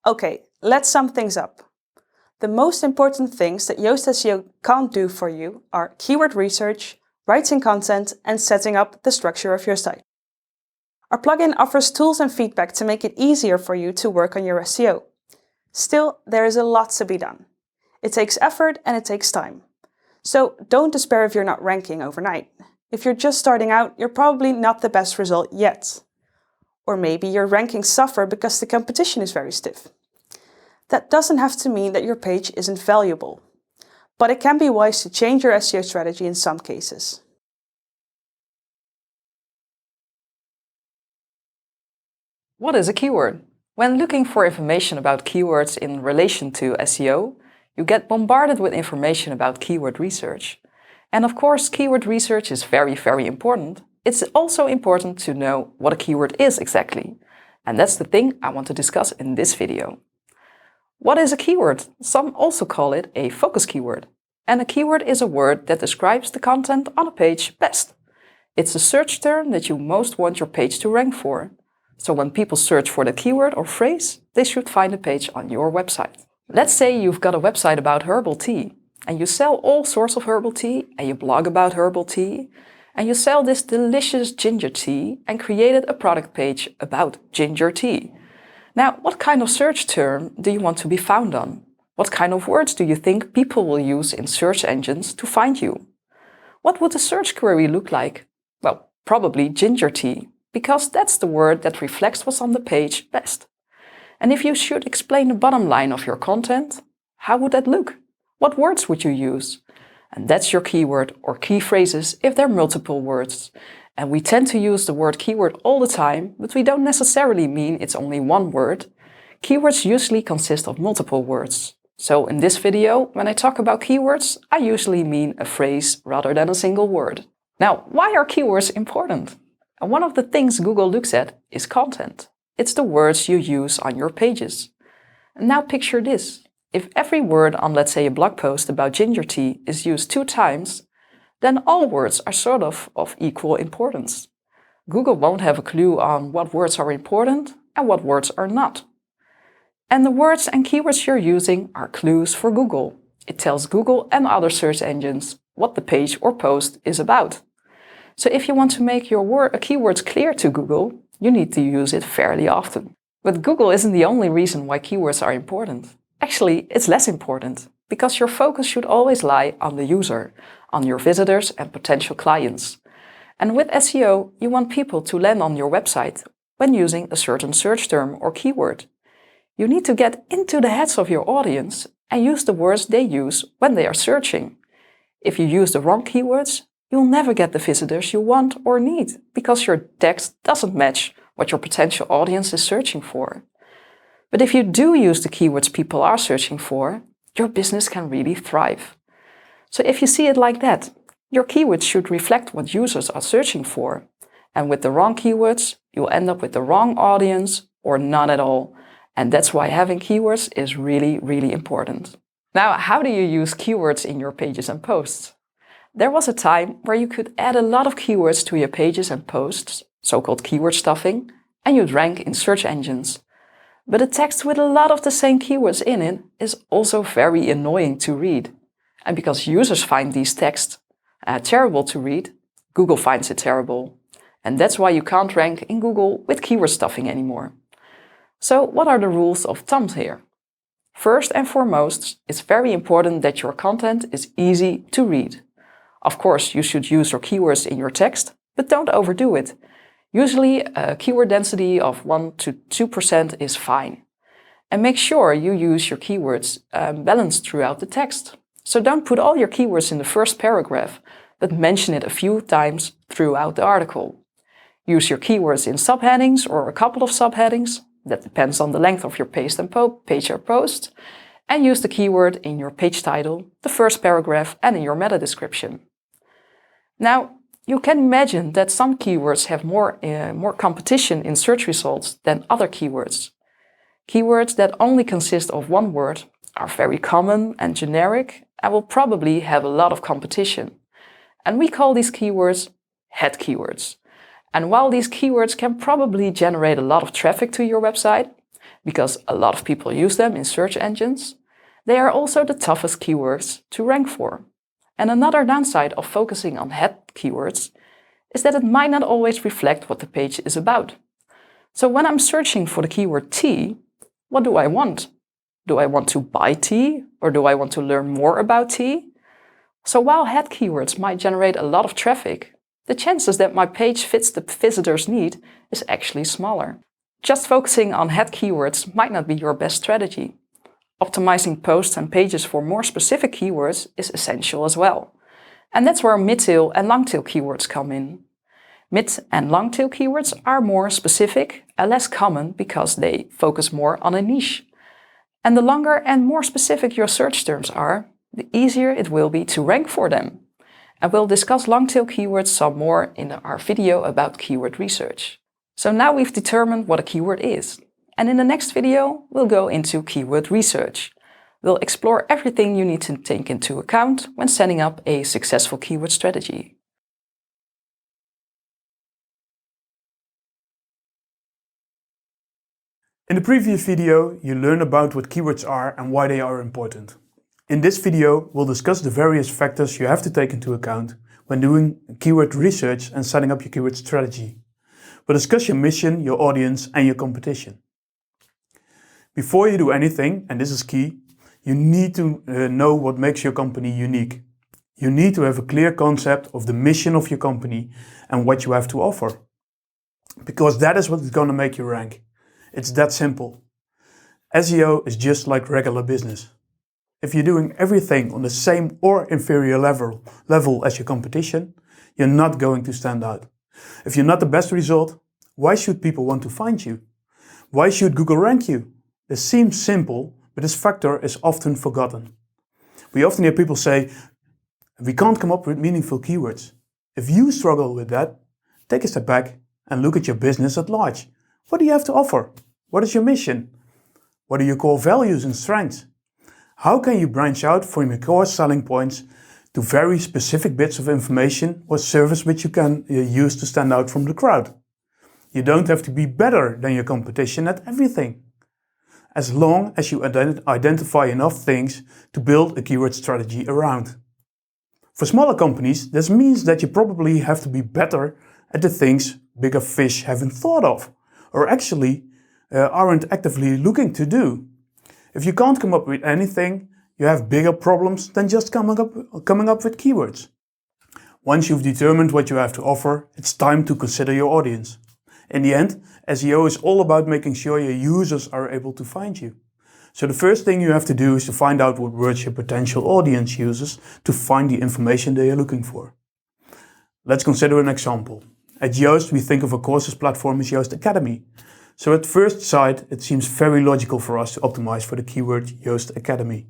Okay, let's sum things up. The most important things that Yoast SEO can't do for you are keyword research, writing content, and setting up the structure of your site. Our plugin offers tools and feedback to make it easier for you to work on your SEO. Still, there is a lot to be done. It takes effort and it takes time. So don't despair if you're not ranking overnight. If you're just starting out, you're probably not the best result yet. Or maybe your rankings suffer because the competition is very stiff. That doesn't have to mean that your page isn't valuable, but it can be wise to change your SEO strategy in some cases. What is a keyword? When looking for information about keywords in relation to SEO, you get bombarded with information about keyword research. And of course, keyword research is very, very important. It's also important to know what a keyword is exactly. And that's the thing I want to discuss in this video. What is a keyword? Some also call it a focus keyword. And a keyword is a word that describes the content on a page best. It's a search term that you most want your page to rank for. So when people search for the keyword or phrase, they should find a page on your website. Let's say you've got a website about herbal tea, and you sell all sorts of herbal tea, and you blog about herbal tea, and you sell this delicious ginger tea and created a product page about ginger tea. Now, what kind of search term do you want to be found on? What kind of words do you think people will use in search engines to find you? What would a search query look like? Well, probably ginger tea, because that's the word that reflects what's on the page best. And if you should explain the bottom line of your content, how would that look? What words would you use? And that's your keyword or key phrases if they're multiple words. And we tend to use the word keyword all the time, but we don't necessarily mean it's only one word. Keywords usually consist of multiple words. So in this video, when I talk about keywords, I usually mean a phrase rather than a single word. Now, why are keywords important? And one of the things Google looks at is content. It's the words you use on your pages. And now picture this. If every word on, let's say, a blog post about ginger tea is used 2 times, then all words are sort of equal importance. Google won't have a clue on what words are important and what words are not. And the words and keywords you're using are clues for Google. It tells Google and other search engines what the page or post is about. So if you want to make your keywords clear to Google, you need to use it fairly often. But Google isn't the only reason why keywords are important. Actually, it's less important, because your focus should always lie on the user, on your visitors and potential clients. And with SEO, you want people to land on your website when using a certain search term or keyword. You need to get into the heads of your audience and use the words they use when they are searching. If you use the wrong keywords, you'll never get the visitors you want or need, because your text doesn't match what your potential audience is searching for. But if you do use the keywords people are searching for, your business can really thrive. So if you see it like that, your keywords should reflect what users are searching for. And with the wrong keywords, you'll end up with the wrong audience or none at all. And that's why having keywords is really, really important. Now, how do you use keywords in your pages and posts? There was a time where you could add a lot of keywords to your pages and posts, so-called keyword stuffing, and you'd rank in search engines. But a text with a lot of the same keywords in it is also very annoying to read. And because users find these texts terrible to read, Google finds it terrible. And that's why you can't rank in Google with keyword stuffing anymore. So what are the rules of thumb here? First and foremost, it's very important that your content is easy to read. Of course, you should use your keywords in your text, but don't overdo it. Usually, a keyword density of 1 to 2% is fine. And make sure you use your keywords balanced throughout the text. So don't put all your keywords in the first paragraph, but mention it a few times throughout the article. Use your keywords in subheadings or a couple of subheadings. That depends on the length of your page or post. And use the keyword in your page title, the first paragraph, and in your meta description. Now, you can imagine that some keywords have more competition in search results than other keywords. Keywords that only consist of one word are very common and generic and will probably have a lot of competition. And we call these keywords head keywords. And while these keywords can probably generate a lot of traffic to your website, because a lot of people use them in search engines, they are also the toughest keywords to rank for. And another downside of focusing on head keywords is that it might not always reflect what the page is about. So when I'm searching for the keyword tea, what do I want? Do I want to buy tea, or do I want to learn more about tea? So while head keywords might generate a lot of traffic, the chances that my page fits the visitor's need is actually smaller. Just focusing on head keywords might not be your best strategy. Optimizing posts and pages for more specific keywords is essential as well. And that's where mid-tail and long-tail keywords come in. Mid and long-tail keywords are more specific and less common because they focus more on a niche. And the longer and more specific your search terms are, the easier it will be to rank for them. And we'll discuss long-tail keywords some more in our video about keyword research. So now we've determined what a keyword is. And in the next video, we'll go into keyword research. We'll explore everything you need to take into account when setting up a successful keyword strategy. In the previous video, you learned about what keywords are and why they are important. In this video, we'll discuss the various factors you have to take into account when doing keyword research and setting up your keyword strategy. We'll discuss your mission, your audience, and your competition. Before you do anything, and this is key, you need to know what makes your company unique. You need to have a clear concept of the mission of your company and what you have to offer. Because that is what is going to make you rank. It's that simple. SEO is just like regular business. If you're doing everything on the same or inferior level as your competition, you're not going to stand out. If you're not the best result, why should people want to find you? Why should Google rank you? This seems simple, but this factor is often forgotten. We often hear people say, we can't come up with meaningful keywords. If you struggle with that, take a step back and look at your business at large. What do you have to offer? What is your mission? What are your core values and strengths? How can you branch out from your core selling points to very specific bits of information or service which you can use to stand out from the crowd? You don't have to be better than your competition at everything, as long as you identify enough things to build a keyword strategy around. For smaller companies, this means that you probably have to be better at the things bigger fish haven't thought of, or actually aren't actively looking to do. If you can't come up with anything, you have bigger problems than just coming up with keywords. Once you've determined what you have to offer, it's time to consider your audience. In the end, SEO is all about making sure your users are able to find you. So the first thing you have to do is to find out what words your potential audience uses to find the information they are looking for. Let's consider an example. At Yoast, we think of a courses platform as Yoast Academy. So at first sight, it seems very logical for us to optimize for the keyword Yoast Academy.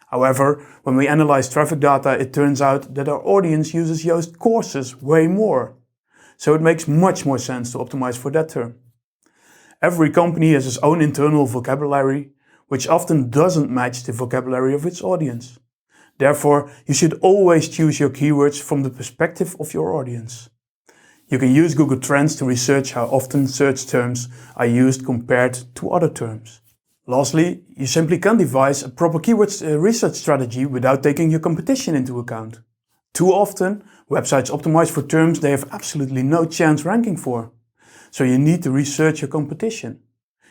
However, when we analyze traffic data, it turns out that our audience uses Yoast courses way more. So it makes much more sense to optimize for that term. Every company has its own internal vocabulary, which often doesn't match the vocabulary of its audience. Therefore, you should always choose your keywords from the perspective of your audience. You can use Google Trends to research how often search terms are used compared to other terms. Lastly, you simply can't devise a proper keyword research strategy without taking your competition into account. Too often, websites optimize for terms they have absolutely no chance ranking for. So you need to research your competition.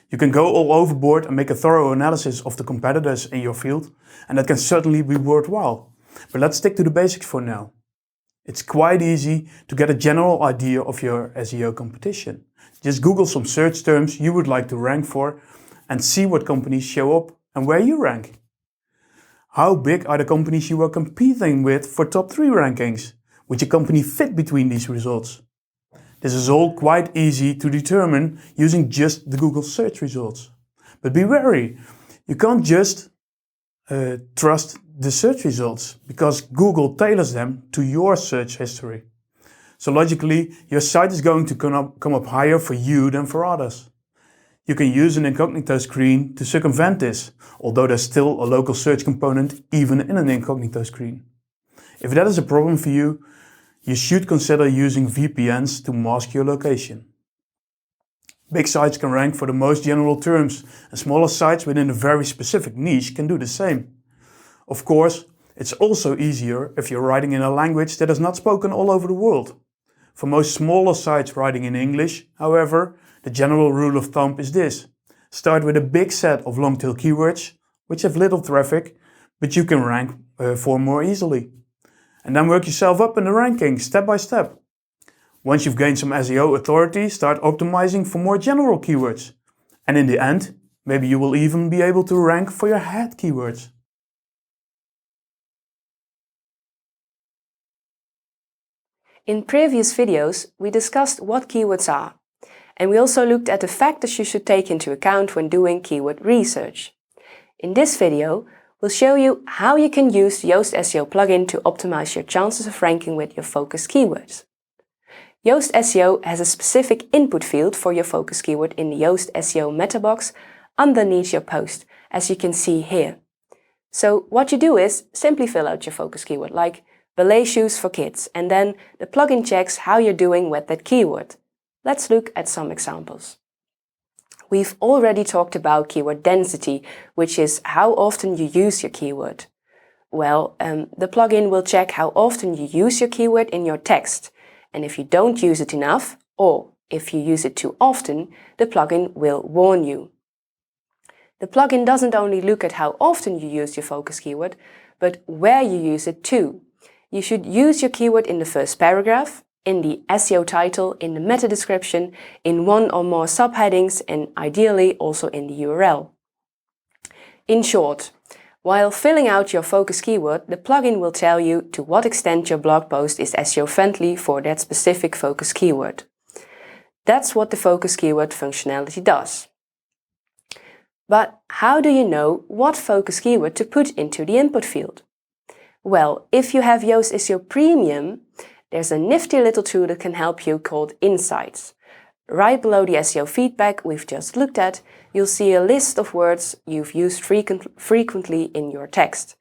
You can go all overboard and make a thorough analysis of the competitors in your field, and that can certainly be worthwhile. But let's stick to the basics for now. It's quite easy to get a general idea of your SEO competition. Just Google some search terms you would like to rank for and see what companies show up and where you rank. How big are the companies you are competing with for top 3 rankings? Would your company fit between these results? This is all quite easy to determine using just the Google search results. But be wary, you can't just trust the search results because Google tailors them to your search history. So logically, your site is going to come up higher for you than for others. You can use an incognito screen to circumvent this, although there's still a local search component even in an incognito screen. If that is a problem for you, you should consider using VPNs to mask your location. Big sites can rank for the most general terms, and smaller sites within a very specific niche can do the same. Of course, it's also easier if you're writing in a language that is not spoken all over the world. For most smaller sites writing in English, however, the general rule of thumb is this. Start with a big set of long-tail keywords, which have little traffic, but you can rank for more easily. And then work yourself up in the ranking, step by step. Once you've gained some SEO authority, start optimizing for more general keywords. And in the end, maybe you will even be able to rank for your head keywords. In previous videos, we discussed what keywords are, and we also looked at the factors you should take into account when doing keyword research. In this video, we'll show you how you can use the Yoast SEO plugin to optimize your chances of ranking with your focus keywords. Yoast SEO has a specific input field for your focus keyword in the Yoast SEO meta box underneath your post, as you can see here. So what you do is simply fill out your focus keyword, like ballet shoes for kids, and then the plugin checks how you're doing with that keyword. Let's look at some examples. We've already talked about keyword density, which is how often you use your keyword. Well, the plugin will check how often you use your keyword in your text, and if you don't use it enough, or if you use it too often, the plugin will warn you. The plugin doesn't only look at how often you use your focus keyword, but where you use it too. You should use your keyword in the first paragraph, in the SEO title, in the meta description, in one or more subheadings, and ideally also in the URL. In short, while filling out your focus keyword, the plugin will tell you to what extent your blog post is SEO friendly for that specific focus keyword. That's what the focus keyword functionality does. But how do you know what focus keyword to put into the input field? Well, if you have Yoast SEO Premium, there's a nifty little tool that can help you called Insights. Right below the SEO feedback we've just looked at, you'll see a list of words you've used frequently in your text.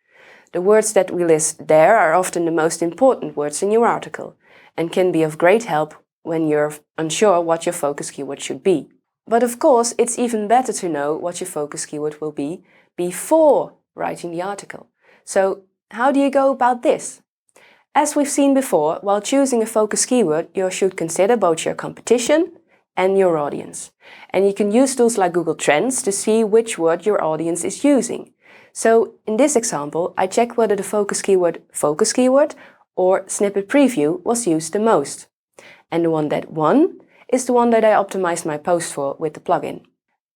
The words that we list there are often the most important words in your article and can be of great help when you're unsure what your focus keyword should be. But of course, it's even better to know what your focus keyword will be before writing the article. So, how do you go about this? As we've seen before, while choosing a focus keyword, you should consider both your competition and your audience. And you can use tools like Google Trends to see which word your audience is using. So in this example, I checked whether the focus keyword or snippet preview was used the most. And the one that won is the one that I optimized my post for with the plugin.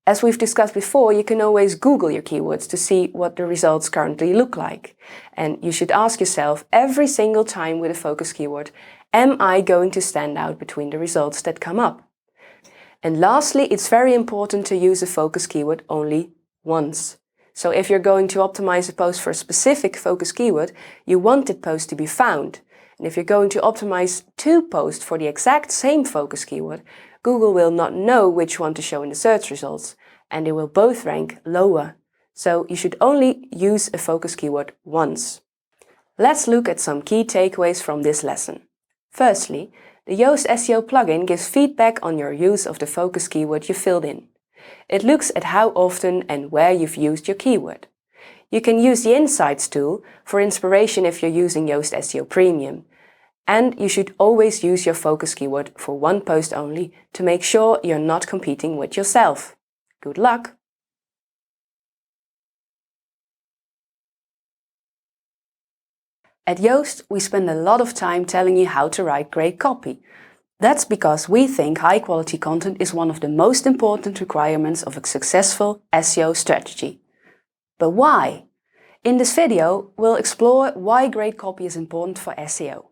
As we've discussed before, you can always Google your keywords to see what the results currently look like. And you should ask yourself every single time with a focus keyword, am I going to stand out between the results that come up? And lastly, it's very important to use a focus keyword only once. So if you're going to optimize a post for a specific focus keyword, you want that post to be found. And if you're going to optimize 2 posts for the exact same focus keyword, Google will not know which one to show in the search results, and they will both rank lower. So you should only use a focus keyword once. Let's look at some key takeaways from this lesson. Firstly, the Yoast SEO plugin gives feedback on your use of the focus keyword you filled in. It looks at how often and where you've used your keyword. You can use the Insights tool for inspiration if you're using Yoast SEO Premium. And you should always use your focus keyword for one post only to make sure you're not competing with yourself. Good luck! At Yoast, we spend a lot of time telling you how to write great copy. That's because we think high-quality content is one of the most important requirements of a successful SEO strategy. But why? In this video, we'll explore why great copy is important for SEO.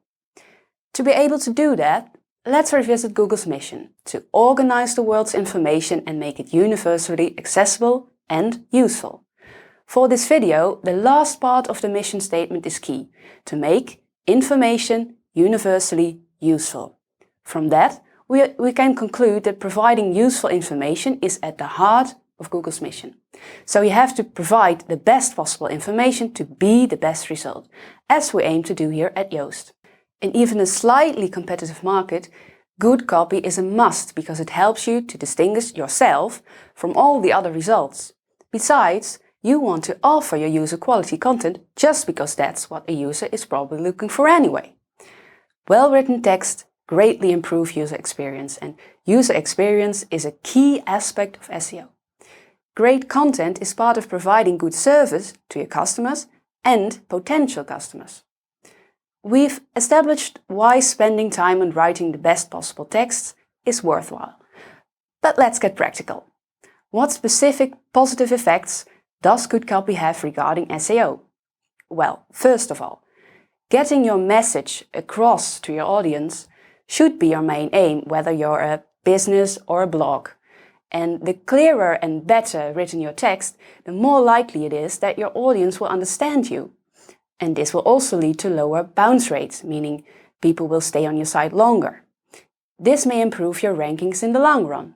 To be able to do that, let's revisit Google's mission to organize the world's information and make it universally accessible and useful. For this video, the last part of the mission statement is key, to make information universally useful. From that, we can conclude that providing useful information is at the heart of Google's mission. So you have to provide the best possible information to be the best result, as we aim to do here at Yoast. In even a slightly competitive market, good copy is a must because it helps you to distinguish yourself from all the other results. Besides, you want to offer your user quality content just because that's what a user is probably looking for anyway. Well-written text greatly improves user experience, and user experience is a key aspect of SEO. Great content is part of providing good service to your customers and potential customers. We've established why spending time on writing the best possible texts is worthwhile. But let's get practical. What specific positive effects does good copy have regarding SEO? Well, first of all, getting your message across to your audience should be your main aim, whether you're a business or a blog. And the clearer and better written your text, the more likely it is that your audience will understand you. And this will also lead to lower bounce rates, meaning people will stay on your site longer. This may improve your rankings in the long run.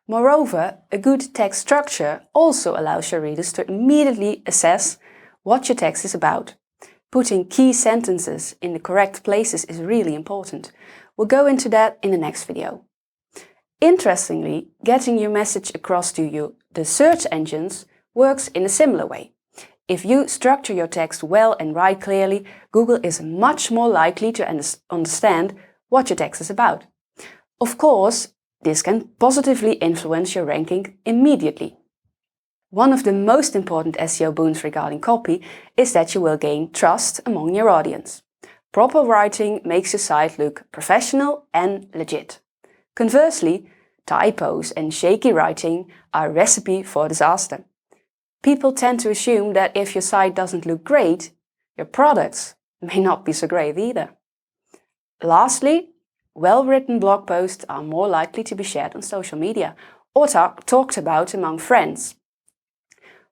Moreover, a good text structure also allows your readers to immediately assess what your text is about. Putting key sentences in the correct places is really important. We'll go into that in the next video. Interestingly, getting your message across to the search engines works in a similar way. If you structure your text well and write clearly, Google is much more likely to understand what your text is about. Of course, this can positively influence your ranking immediately. One of the most important SEO boons regarding copy is that you will gain trust among your audience. Proper writing makes your site look professional and legit. Conversely, typos and shaky writing are a recipe for disaster. People tend to assume that if your site doesn't look great, your products may not be so great either. Lastly, well-written blog posts are more likely to be shared on social media or talked about among friends.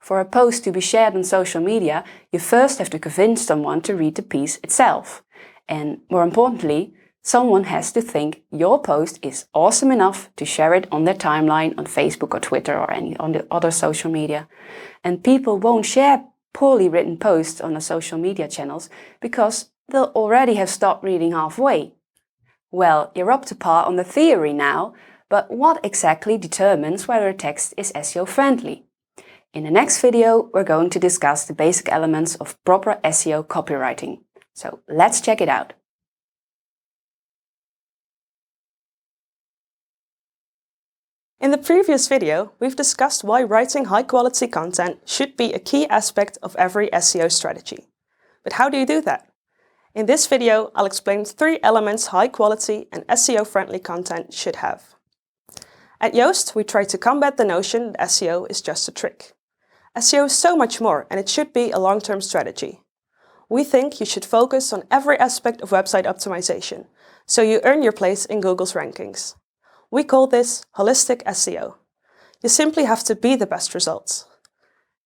For a post to be shared on social media, you first have to convince someone to read the piece itself. And more importantly, someone has to think your post is awesome enough to share it on their timeline on Facebook or Twitter or any on the other social media. And people won't share poorly written posts on the social media channels because they'll already have stopped reading halfway. Well, you're up to par on the theory now, but what exactly determines whether a text is SEO friendly? In the next video, we're going to discuss the basic elements of proper SEO copywriting. So let's check it out. In the previous video, we've discussed why writing high-quality content should be a key aspect of every SEO strategy. But how do you do that? In this video, I'll explain 3 elements high-quality and SEO-friendly content should have. At Yoast, we try to combat the notion that SEO is just a trick. SEO is so much more, and it should be a long-term strategy. We think you should focus on every aspect of website optimization, so you earn your place in Google's rankings. We call this holistic SEO. You simply have to be the best results.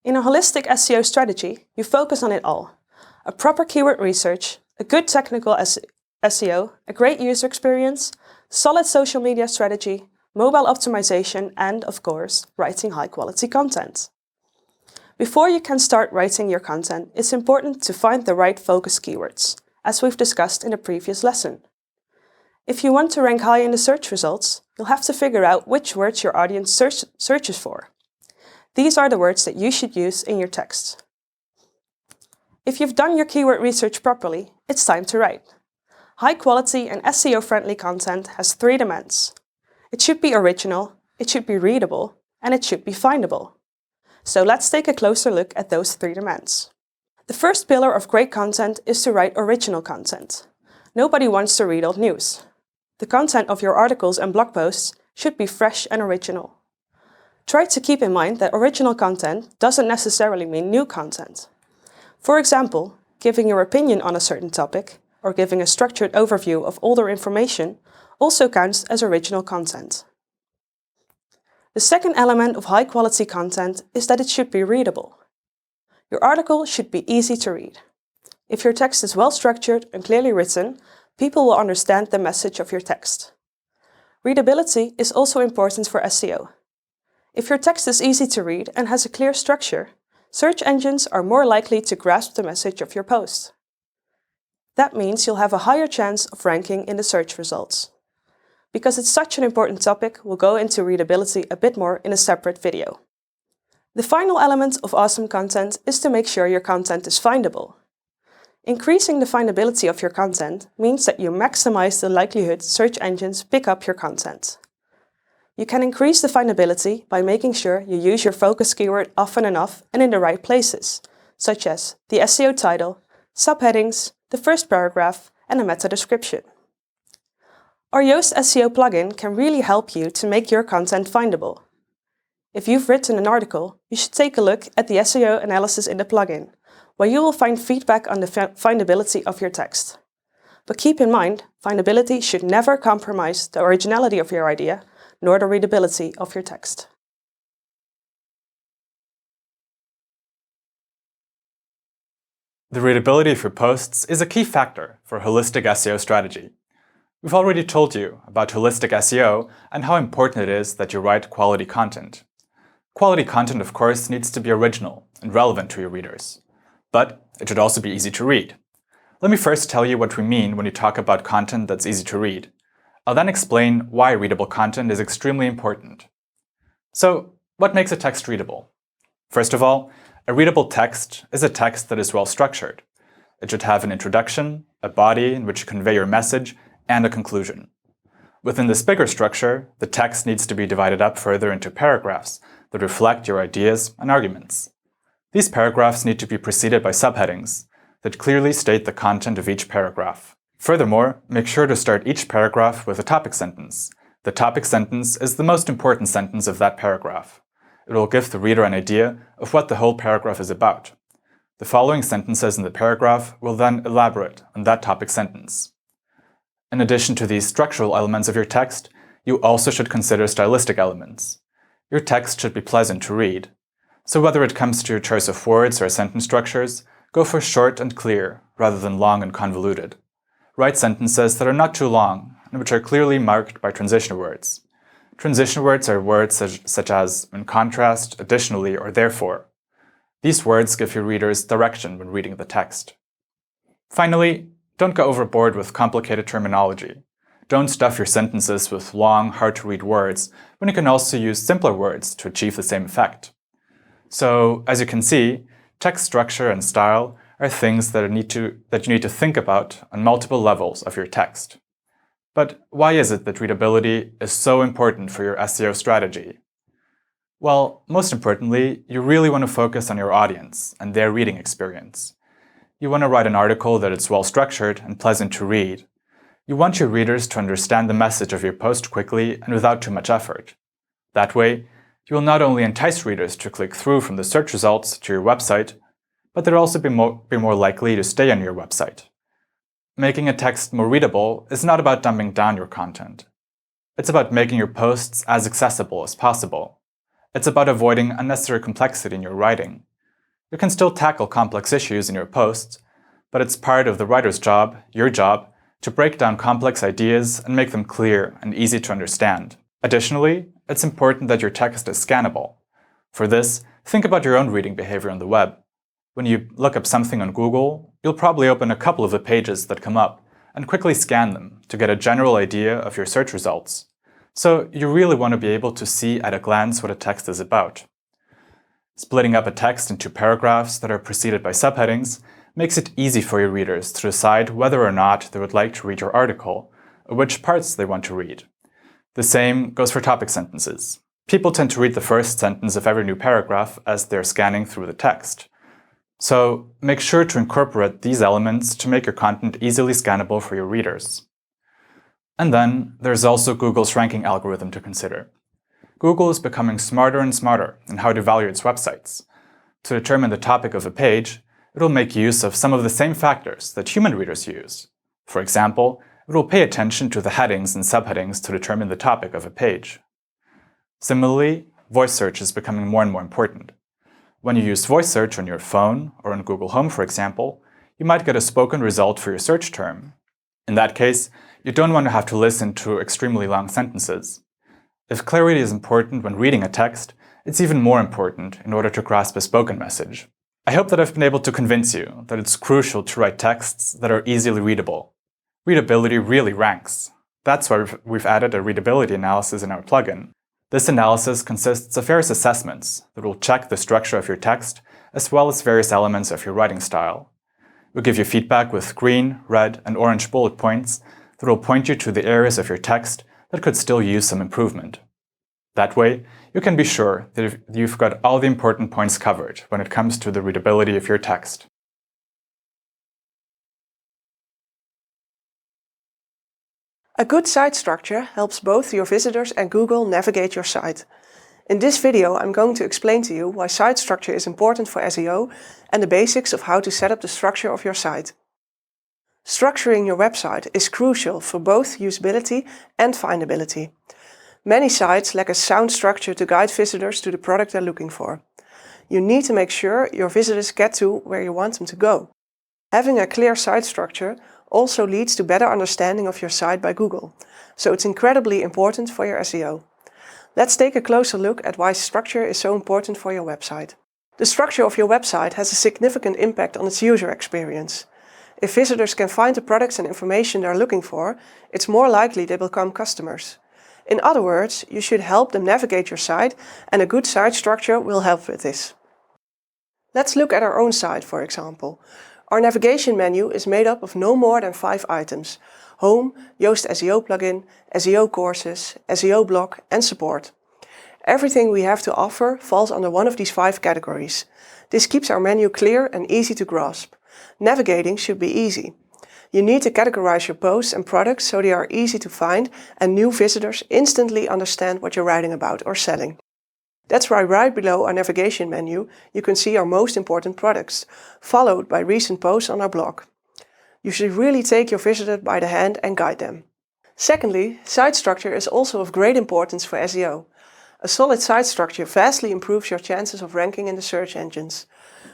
In a holistic SEO strategy, you focus on it all. A proper keyword research, a good technical SEO, a great user experience, solid social media strategy, mobile optimization, and, of course, writing high-quality content. Before you can start writing your content, it's important to find the right focus keywords, as we've discussed in a previous lesson. If you want to rank high in the search results, you'll have to figure out which words your audience searches for. These are the words that you should use in your text. If you've done your keyword research properly, it's time to write. High quality and SEO-friendly content has 3 demands. It should be original, it should be readable, and it should be findable. So let's take a closer look at those 3 demands. The first pillar of great content is to write original content. Nobody wants to read old news. The content of your articles and blog posts should be fresh and original. Try to keep in mind that original content doesn't necessarily mean new content. For example, giving your opinion on a certain topic or giving a structured overview of older information also counts as original content. The second element of high-quality content is that it should be readable. Your article should be easy to read. If your text is well structured and clearly written, people will understand the message of your text. Readability is also important for SEO. If your text is easy to read and has a clear structure, search engines are more likely to grasp the message of your post. That means you'll have a higher chance of ranking in the search results. Because it's such an important topic, we'll go into readability a bit more in a separate video. The final element of awesome content is to make sure your content is findable. Increasing the findability of your content means that you maximize the likelihood search engines pick up your content. You can increase the findability by making sure you use your focus keyword often enough and in the right places, such as the SEO title, subheadings, the first paragraph, and a meta description. Our Yoast SEO plugin can really help you to make your content findable. If you've written an article, you should take a look at the SEO analysis in the plugin, where you will find feedback on the findability of your text. But keep in mind, findability should never compromise the originality of your idea, nor the readability of your text. The readability of your posts is a key factor for a holistic SEO strategy. We've already told you about holistic SEO and how important it is that you write quality content. Quality content, of course, needs to be original and relevant to your readers. But it should also be easy to read. Let me first tell you what we mean when we talk about content that's easy to read. I'll then explain why readable content is extremely important. So, what makes a text readable? First of all, a readable text is a text that is well structured. It should have an introduction, a body in which you convey your message, and a conclusion. Within this bigger structure, the text needs to be divided up further into paragraphs that reflect your ideas and arguments. These paragraphs need to be preceded by subheadings that clearly state the content of each paragraph. Furthermore, make sure to start each paragraph with a topic sentence. The topic sentence is the most important sentence of that paragraph. It will give the reader an idea of what the whole paragraph is about. The following sentences in the paragraph will then elaborate on that topic sentence. In addition to these structural elements of your text, you also should consider stylistic elements. Your text should be pleasant to read. So whether it comes to your choice of words or sentence structures, go for short and clear rather than long and convoluted. Write sentences that are not too long and which are clearly marked by transition words. Transition words are words such as in contrast, additionally, or therefore. These words give your readers direction when reading the text. Finally, don't go overboard with complicated terminology. Don't stuff your sentences with long, hard-to-read words when you can also use simpler words to achieve the same effect. So, as you can see, text structure and style are things that you need to think about on multiple levels of your text. But why is it that readability is so important for your SEO strategy? Well, most importantly, you really want to focus on your audience and their reading experience. You want to write an article that is well structured and pleasant to read. You want your readers to understand the message of your post quickly and without too much effort. That way, you will not only entice readers to click through from the search results to your website, but they'll also be more likely to stay on your website. Making a text more readable is not about dumbing down your content. It's about making your posts as accessible as possible. It's about avoiding unnecessary complexity in your writing. You can still tackle complex issues in your posts, but it's part of the writer's job, your job, to break down complex ideas and make them clear and easy to understand. Additionally, it's important that your text is scannable. For this, think about your own reading behavior on the web. When you look up something on Google, you'll probably open a couple of the pages that come up and quickly scan them to get a general idea of your search results. So you really want to be able to see at a glance what a text is about. Splitting up a text into paragraphs that are preceded by subheadings makes it easy for your readers to decide whether or not they would like to read your article, or which parts they want to read. The same goes for topic sentences. People tend to read the first sentence of every new paragraph as they're scanning through the text. So make sure to incorporate these elements to make your content easily scannable for your readers. And then there's also Google's ranking algorithm to consider. Google is becoming smarter and smarter in how to value its websites. To determine the topic of a page, it will make use of some of the same factors that human readers use. For example, it will pay attention to the headings and subheadings to determine the topic of a page. Similarly, voice search is becoming more and more important. When you use voice search on your phone or on Google Home, for example, you might get a spoken result for your search term. In that case, you don't want to have to listen to extremely long sentences. If clarity is important when reading a text, it's even more important in order to grasp a spoken message. I hope that I've been able to convince you that it's crucial to write texts that are easily readable. Readability really ranks. That's why we've added a readability analysis in our plugin. This analysis consists of various assessments that will check the structure of your text as well as various elements of your writing style. We'll give you feedback with green, red, and orange bullet points that will point you to the areas of your text that could still use some improvement. That way, you can be sure that you've got all the important points covered when it comes to the readability of your text. A good site structure helps both your visitors and Google navigate your site. In this video, I'm going to explain to you why site structure is important for SEO and the basics of how to set up the structure of your site. Structuring your website is crucial for both usability and findability. Many sites lack a sound structure to guide visitors to the product they're looking for. You need to make sure your visitors get to where you want them to go. Having a clear site structure also leads to better understanding of your site by Google, so it's incredibly important for your SEO. Let's take a closer look at why structure is so important for your website. The structure of your website has a significant impact on its user experience. If visitors can find the products and information they're looking for, it's more likely they become customers. In other words, you should help them navigate your site, and a good site structure will help with this. Let's look at our own site, for example. Our navigation menu is made up of no more than 5 items: Home, Yoast SEO Plugin, SEO Courses, SEO Blog, and Support. Everything we have to offer falls under one of these 5 categories. This keeps our menu clear and easy to grasp. Navigating should be easy. You need to categorize your posts and products so they are easy to find and new visitors instantly understand what you're writing about or selling. That's why right below our navigation menu you can see our most important products, followed by recent posts on our blog. You should really take your visitor by the hand and guide them. Secondly, site structure is also of great importance for SEO. A solid site structure vastly improves your chances of ranking in the search engines.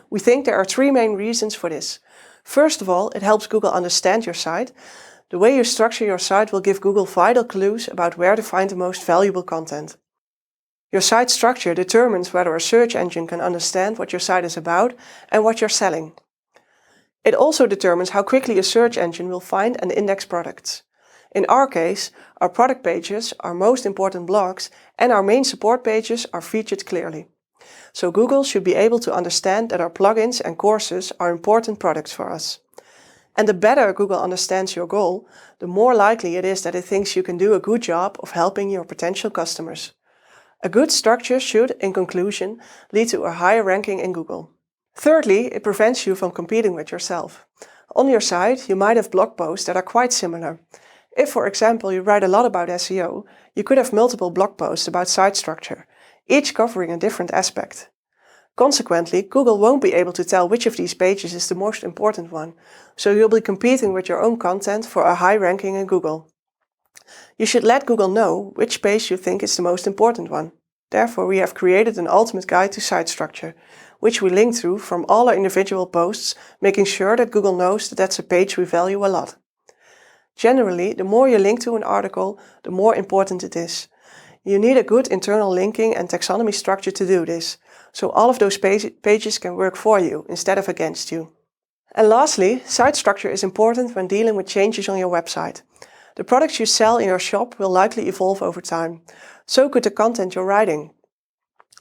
We think there are 3 main reasons for this. First of all, it helps Google understand your site. The way you structure your site will give Google vital clues about where to find the most valuable content. Your site structure determines whether a search engine can understand what your site is about and what you're selling. It also determines how quickly a search engine will find and index products. In our case, our product pages, our most important blogs, and our main support pages are featured clearly. So Google should be able to understand that our plugins and courses are important products for us. And the better Google understands your goal, the more likely it is that it thinks you can do a good job of helping your potential customers. A good structure should, in conclusion, lead to a higher ranking in Google. Thirdly, it prevents you from competing with yourself. On your site, you might have blog posts that are quite similar. If, for example, you write a lot about SEO, you could have multiple blog posts about site structure, each covering a different aspect. Consequently, Google won't be able to tell which of these pages is the most important one, so you'll be competing with your own content for a high ranking in Google. You should let Google know which page you think is the most important one. Therefore, we have created an ultimate guide to site structure, which we link through from all our individual posts, making sure that Google knows that that's a page we value a lot. Generally, the more you link to an article, the more important it is. You need a good internal linking and taxonomy structure to do this, so all of those pages can work for you instead of against you. And lastly, site structure is important when dealing with changes on your website. The products you sell in your shop will likely evolve over time. So could the content you're writing.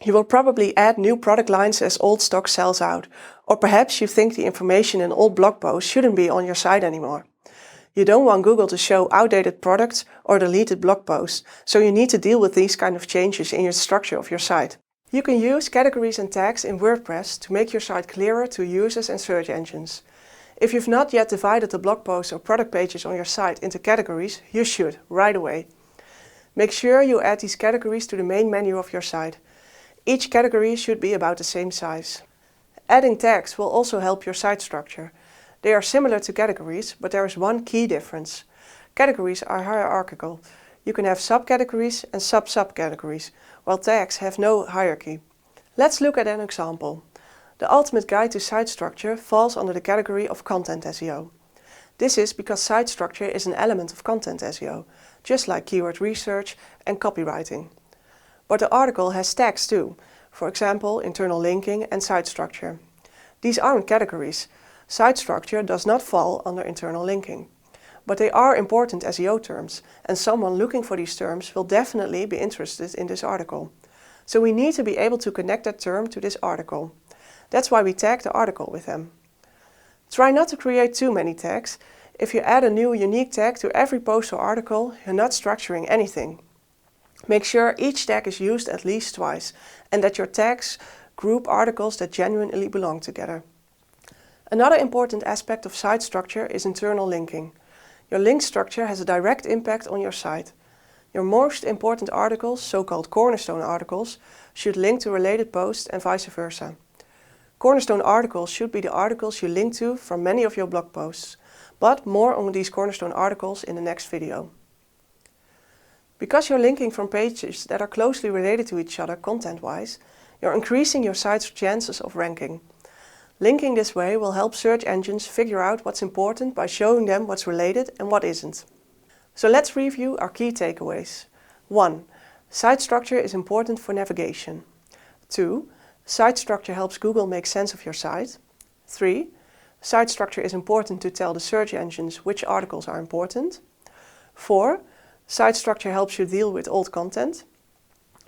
You will probably add new product lines as old stock sells out, or perhaps you think the information in old blog posts shouldn't be on your site anymore. You don't want Google to show outdated products or deleted blog posts, so you need to deal with these kind of changes in your structure of your site. You can use categories and tags in WordPress to make your site clearer to users and search engines. If you've not yet divided the blog posts or product pages on your site into categories, you should, right away. Make sure you add these categories to the main menu of your site. Each category should be about the same size. Adding tags will also help your site structure. They are similar to categories, but there is one key difference. Categories are hierarchical. You can have subcategories and sub-subcategories, while tags have no hierarchy. Let's look at an example. The ultimate guide to site structure falls under the category of content SEO. This is because site structure is an element of content SEO, just like keyword research and copywriting. But the article has tags too, for example, internal linking and site structure. These aren't categories. Site structure does not fall under internal linking. But they are important SEO terms, and someone looking for these terms will definitely be interested in this article. So we need to be able to connect that term to this article. That's why we tag the article with them. Try not to create too many tags. If you add a new unique tag to every post or article, you're not structuring anything. Make sure each tag is used at least twice, and that your tags group articles that genuinely belong together. Another important aspect of site structure is internal linking. Your link structure has a direct impact on your site. Your most important articles, so-called cornerstone articles, should link to related posts and vice versa. Cornerstone articles should be the articles you link to from many of your blog posts, but more on these cornerstone articles in the next video. Because you're linking from pages that are closely related to each other content-wise, you're increasing your site's chances of ranking. Linking this way will help search engines figure out what's important by showing them what's related and what isn't. So let's review our key takeaways. 1. Site structure is important for navigation. 2. Site structure helps Google make sense of your site. 3. Site structure is important to tell the search engines which articles are important. 4. Site structure helps you deal with old content.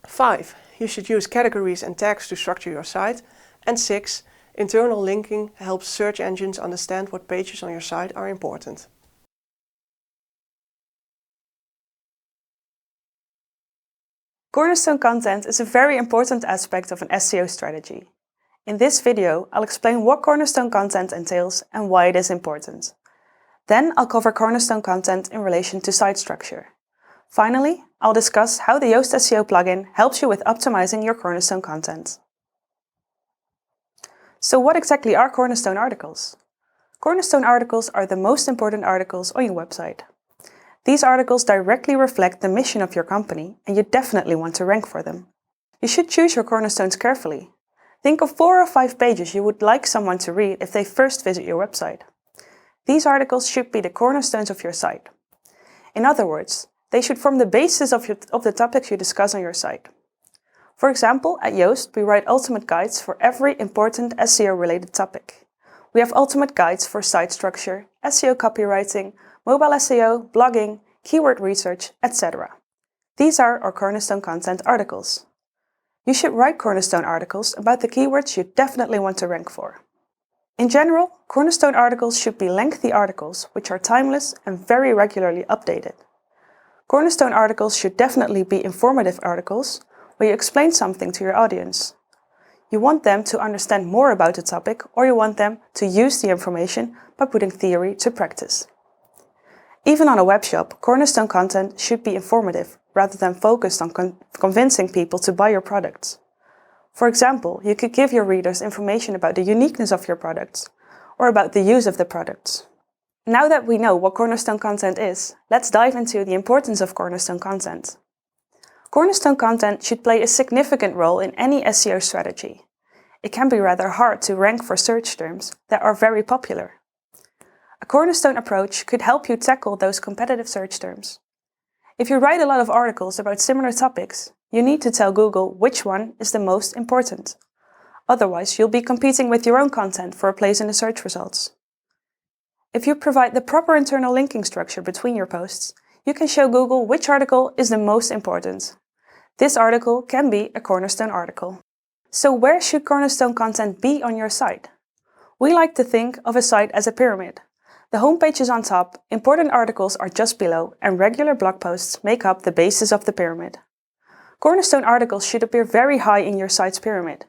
5. You should use categories and tags to structure your site. And 6. Internal linking helps search engines understand what pages on your site are important. Cornerstone content is a very important aspect of an SEO strategy. In this video, I'll explain what cornerstone content entails and why it is important. Then I'll cover cornerstone content in relation to site structure. Finally, I'll discuss how the Yoast SEO plugin helps you with optimizing your cornerstone content. So what exactly are cornerstone articles? Cornerstone articles are the most important articles on your website. These articles directly reflect the mission of your company, and you definitely want to rank for them. You should choose your cornerstones carefully. Think of 4 or 5 pages you would like someone to read if they first visit your website. These articles should be the cornerstones of your site. In other words, they should form the basis of the topics you discuss on your site. For example, at Yoast, we write ultimate guides for every important SEO-related topic. We have ultimate guides for site structure, SEO copywriting, mobile SEO, blogging, keyword research, etc. These are our cornerstone content articles. You should write cornerstone articles about the keywords you definitely want to rank for. In general, cornerstone articles should be lengthy articles which are timeless and very regularly updated. Cornerstone articles should definitely be informative articles where you explain something to your audience. You want them to understand more about the topic, or you want them to use the information by putting theory to practice. Even on a webshop, cornerstone content should be informative rather than focused on convincing people to buy your products. For example, you could give your readers information about the uniqueness of your products or about the use of the products. Now that we know what cornerstone content is, let's dive into the importance of cornerstone content. Cornerstone content should play a significant role in any SEO strategy. It can be rather hard to rank for search terms that are very popular. A cornerstone approach could help you tackle those competitive search terms. If you write a lot of articles about similar topics, you need to tell Google which one is the most important. Otherwise, you'll be competing with your own content for a place in the search results. If you provide the proper internal linking structure between your posts, you can show Google which article is the most important. This article can be a cornerstone article. So where should cornerstone content be on your site? We like to think of a site as a pyramid. The homepage is on top, important articles are just below, and regular blog posts make up the basis of the pyramid. Cornerstone articles should appear very high in your site's pyramid.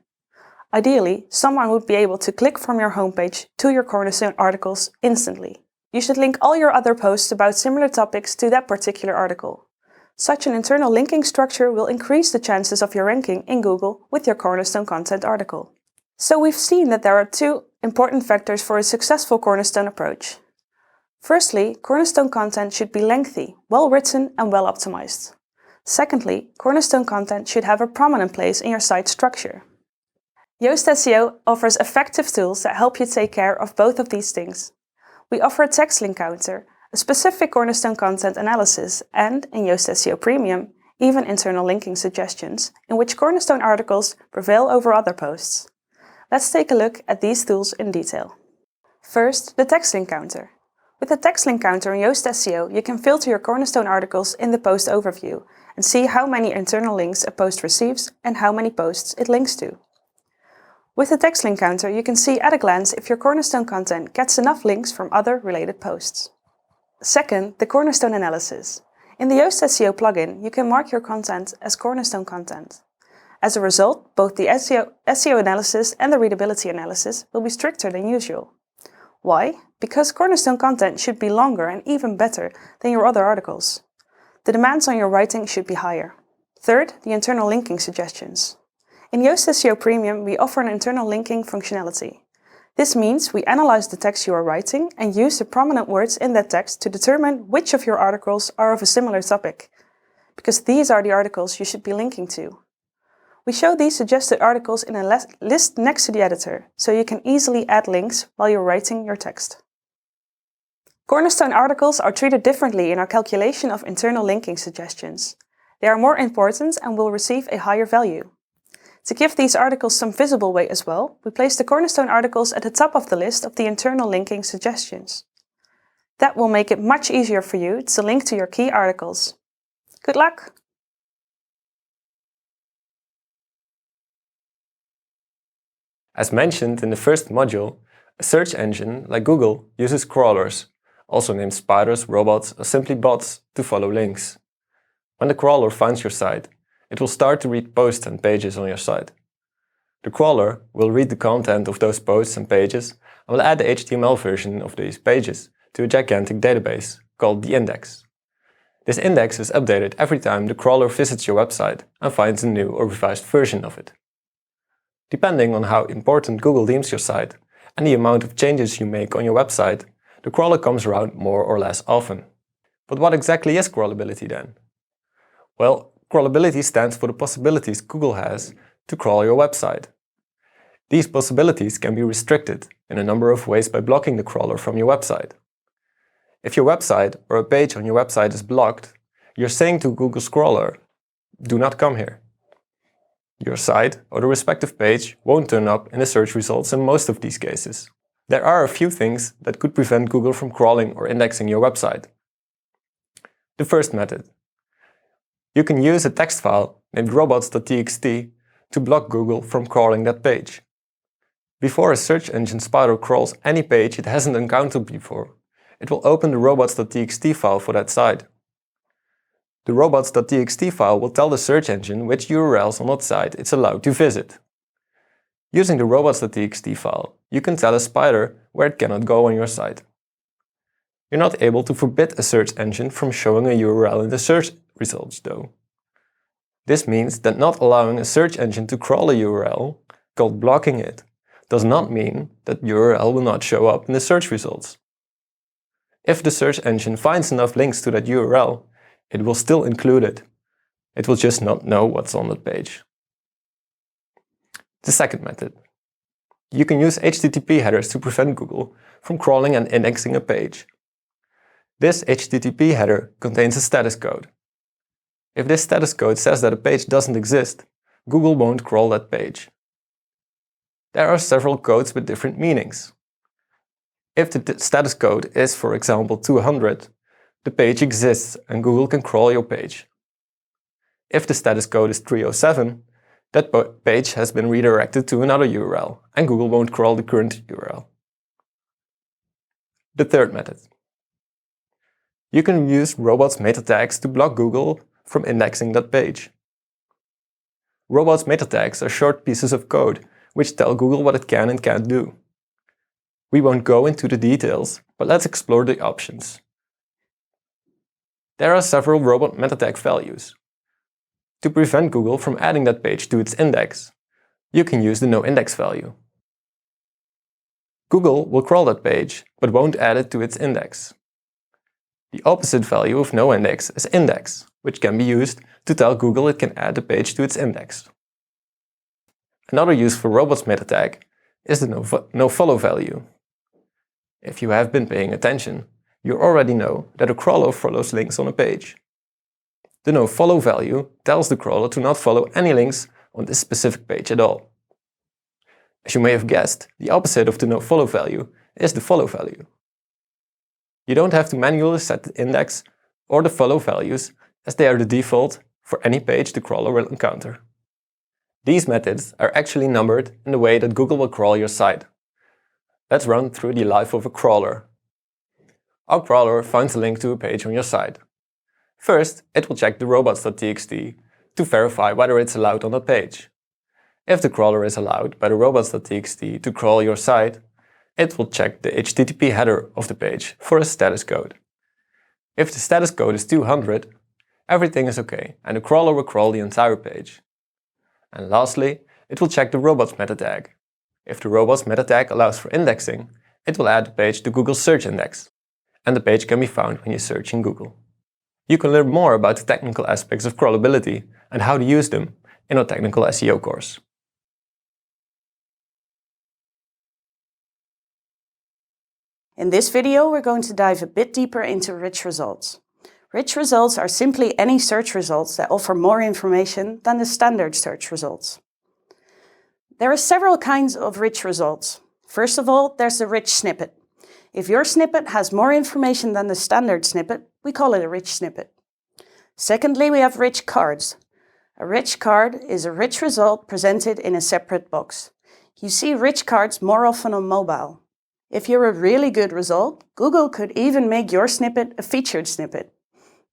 Ideally, someone would be able to click from your homepage to your cornerstone articles instantly. You should link all your other posts about similar topics to that particular article. Such an internal linking structure will increase the chances of your ranking in Google with your cornerstone content article. So we've seen that there are 2 important factors for a successful cornerstone approach. Firstly, cornerstone content should be lengthy, well written and well optimized. Secondly, cornerstone content should have a prominent place in your site structure. Yoast SEO offers effective tools that help you take care of both of these things. We offer a text link counter, a specific cornerstone content analysis, and, in Yoast SEO Premium, even internal linking suggestions, in which cornerstone articles prevail over other posts. Let's take a look at these tools in detail. First, the text link counter. With the text link counter in Yoast SEO, you can filter your cornerstone articles in the post overview and see how many internal links a post receives and how many posts it links to. With the text link counter, you can see at a glance if your cornerstone content gets enough links from other related posts. Second, the cornerstone analysis. In the Yoast SEO plugin, you can mark your content as cornerstone content. As a result, both the SEO analysis and the readability analysis will be stricter than usual. Why? Because cornerstone content should be longer and even better than your other articles. The demands on your writing should be higher. Third, the internal linking suggestions. In Yoast SEO Premium, we offer an internal linking functionality. This means we analyze the text you are writing and use the prominent words in that text to determine which of your articles are of a similar topic, because these are the articles you should be linking to. We show these suggested articles in a list next to the editor, so you can easily add links while you're writing your text. Cornerstone articles are treated differently in our calculation of internal linking suggestions. They are more important and will receive a higher value. To give these articles some visible weight as well, we place the cornerstone articles at the top of the list of the internal linking suggestions. That will make it much easier for you to link to your key articles. Good luck! As mentioned in the first module, a search engine like Google uses crawlers, also named spiders, robots, or simply bots, to follow links. When the crawler finds your site, it will start to read posts and pages on your site. The crawler will read the content of those posts and pages and will add the HTML version of these pages to a gigantic database called the index. This index is updated every time the crawler visits your website and finds a new or revised version of it. Depending on how important Google deems your site and the amount of changes you make on your website, the crawler comes around more or less often. But what exactly is crawlability then? Well, crawlability stands for the possibilities Google has to crawl your website. These possibilities can be restricted in a number of ways by blocking the crawler from your website. If your website or a page on your website is blocked, you're saying to Google's crawler, "Do not come here." Your site or the respective page won't turn up in the search results in most of these cases. There are a few things that could prevent Google from crawling or indexing your website. The first method. You can use a text file named robots.txt to block Google from crawling that page. Before a search engine spider crawls any page it hasn't encountered before, it will open the robots.txt file for that site. The robots.txt file will tell the search engine which URLs on that site it's allowed to visit. Using the robots.txt file, you can tell a spider where it cannot go on your site. You're not able to forbid a search engine from showing a URL in the search results though. This means that not allowing a search engine to crawl a URL, called blocking it, does not mean that URL will not show up in the search results. If the search engine finds enough links to that URL, it will still include it. It will just not know what's on that page. The second method. You can use HTTP headers to prevent Google from crawling and indexing a page. This HTTP header contains a status code. If this status code says that a page doesn't exist, Google won't crawl that page. There are several codes with different meanings. If the status code is, for example, 200, the page exists and Google can crawl your page. If the status code is 307, that page has been redirected to another URL and Google won't crawl the current URL. The third method. You can use robots meta tags to block Google from indexing that page. Robots meta tags are short pieces of code which tell Google what it can and can't do. We won't go into the details, but let's explore the options. There are several robot meta tag values. To prevent Google from adding that page to its index, you can use the noIndex value. Google will crawl that page, but won't add it to its index. The opposite value of noIndex is index, which can be used to tell Google it can add the page to its index. Another use for robots meta tag is the nofollow value. If you have been paying attention, you already know that a crawler follows links on a page. The nofollow value tells the crawler to not follow any links on this specific page at all. As you may have guessed, the opposite of the nofollow value is the follow value. You don't have to manually set the index or the follow values, as they are the default for any page the crawler will encounter. These methods are actually numbered in the way that Google will crawl your site. Let's run through the life of a crawler. Our crawler finds a link to a page on your site. First, it will check the robots.txt to verify whether it's allowed on that page. If the crawler is allowed by the robots.txt to crawl your site, it will check the HTTP header of the page for a status code. If the status code is 200, everything is okay and the crawler will crawl the entire page. And lastly, it will check the robots meta tag. If the robots meta tag allows for indexing, it will add the page to Google's search index, and the page can be found when you search in Google. You can learn more about the technical aspects of crawlability and how to use them in our technical SEO course. In this video, we're going to dive a bit deeper into rich results. Rich results are simply any search results that offer more information than the standard search results. There are several kinds of rich results. First of all, there's the rich snippet. If your snippet has more information than the standard snippet, we call it a rich snippet. Secondly, we have rich cards. A rich card is a rich result presented in a separate box. You see rich cards more often on mobile. If you're a really good result, Google could even make your snippet a featured snippet.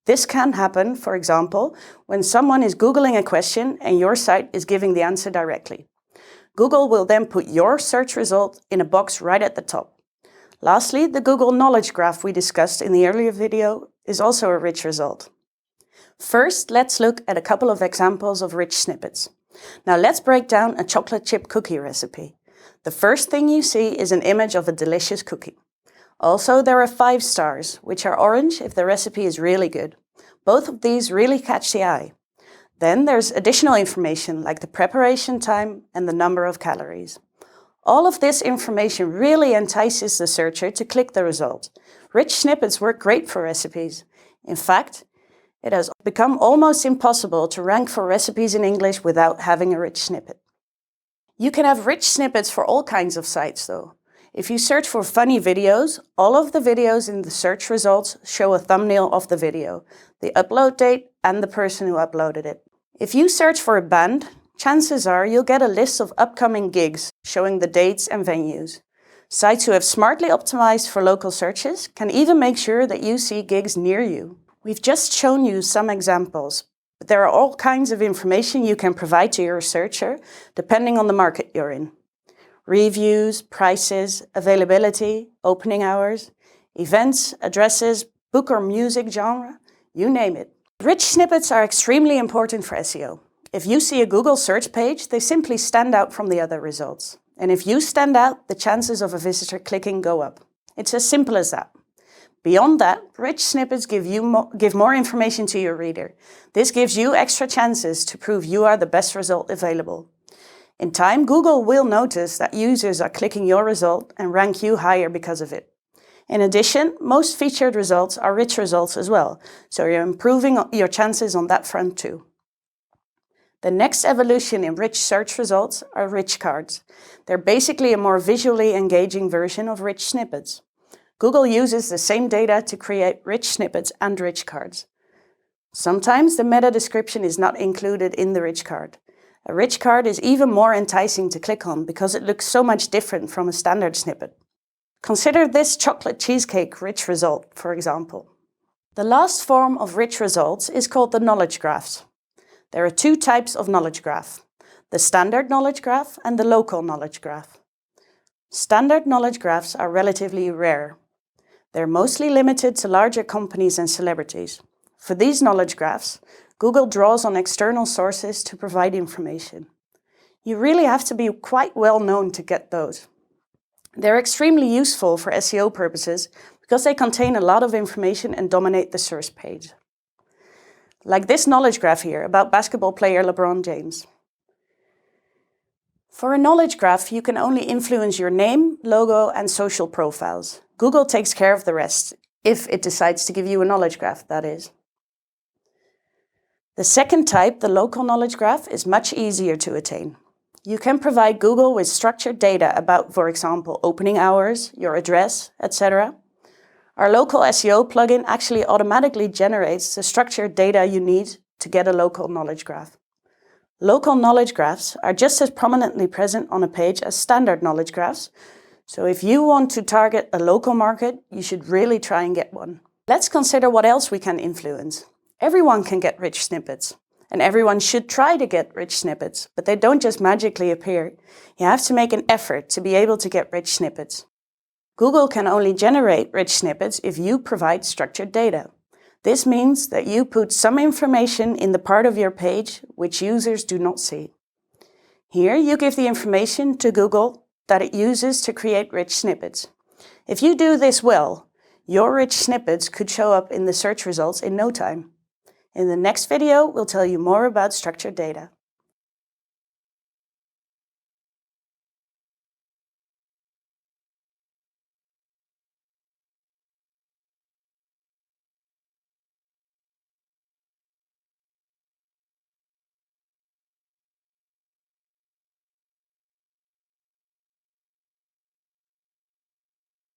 This can happen, for example, when someone is Googling a question and your site is giving the answer directly. Google will then put your search result in a box right at the top. Lastly, the Google Knowledge Graph we discussed in the earlier video is also a rich result. First, let's look at a couple of examples of rich snippets. Now let's break down a chocolate chip cookie recipe. The first thing you see is an image of a delicious cookie. Also, there are 5 stars, which are orange if the recipe is really good. Both of these really catch the eye. Then there's additional information like the preparation time and the number of calories. All of this information really entices the searcher to click the result. Rich snippets work great for recipes. In fact, it has become almost impossible to rank for recipes in English without having a rich snippet. You can have rich snippets for all kinds of sites though. If you search for funny videos, all of the videos in the search results show a thumbnail of the video, the upload date and the person who uploaded it. If you search for a band, chances are you'll get a list of upcoming gigs showing the dates and venues. Sites who have smartly optimized for local searches can even make sure that you see gigs near you. We've just shown you some examples, but there are all kinds of information you can provide to your searcher depending on the market you're in. Reviews, prices, availability, opening hours, events, addresses, book or music genre, you name it. Rich snippets are extremely important for SEO. If you see a Google search page, they simply stand out from the other results. And if you stand out, the chances of a visitor clicking go up. It's as simple as that. Beyond that, rich snippets give more information to your reader. This gives you extra chances to prove you are the best result available. In time, Google will notice that users are clicking your result and rank you higher because of it. In addition, most featured results are rich results as well, so you're improving your chances on that front too. The next evolution in rich search results are rich cards. They're basically a more visually engaging version of rich snippets. Google uses the same data to create rich snippets and rich cards. Sometimes the meta description is not included in the rich card. A rich card is even more enticing to click on because it looks so much different from a standard snippet. Consider this chocolate cheesecake rich result, for example. The last form of rich results is called the knowledge graphs. There are 2 types of knowledge graph, the standard knowledge graph and the local knowledge graph. Standard knowledge graphs are relatively rare. They're mostly limited to larger companies and celebrities. For these knowledge graphs, Google draws on external sources to provide information. You really have to be quite well known to get those. They're extremely useful for SEO purposes because they contain a lot of information and dominate the source page. Like this knowledge graph here about basketball player LeBron James. For a knowledge graph, you can only influence your name, logo, and social profiles. Google takes care of the rest, if it decides to give you a knowledge graph, that is. The second type, the local knowledge graph, is much easier to attain. You can provide Google with structured data about, for example, opening hours, your address, etc. Our local SEO plugin actually automatically generates the structured data you need to get a local knowledge graph. Local knowledge graphs are just as prominently present on a page as standard knowledge graphs, so if you want to target a local market, you should really try and get one. Let's consider what else we can influence. Everyone can get rich snippets, and everyone should try to get rich snippets, but they don't just magically appear. You have to make an effort to be able to get rich snippets. Google can only generate rich snippets if you provide structured data. This means that you put some information in the part of your page which users do not see. Here you give the information to Google that it uses to create rich snippets. If you do this well, your rich snippets could show up in the search results in no time. In the next video, we'll tell you more about structured data.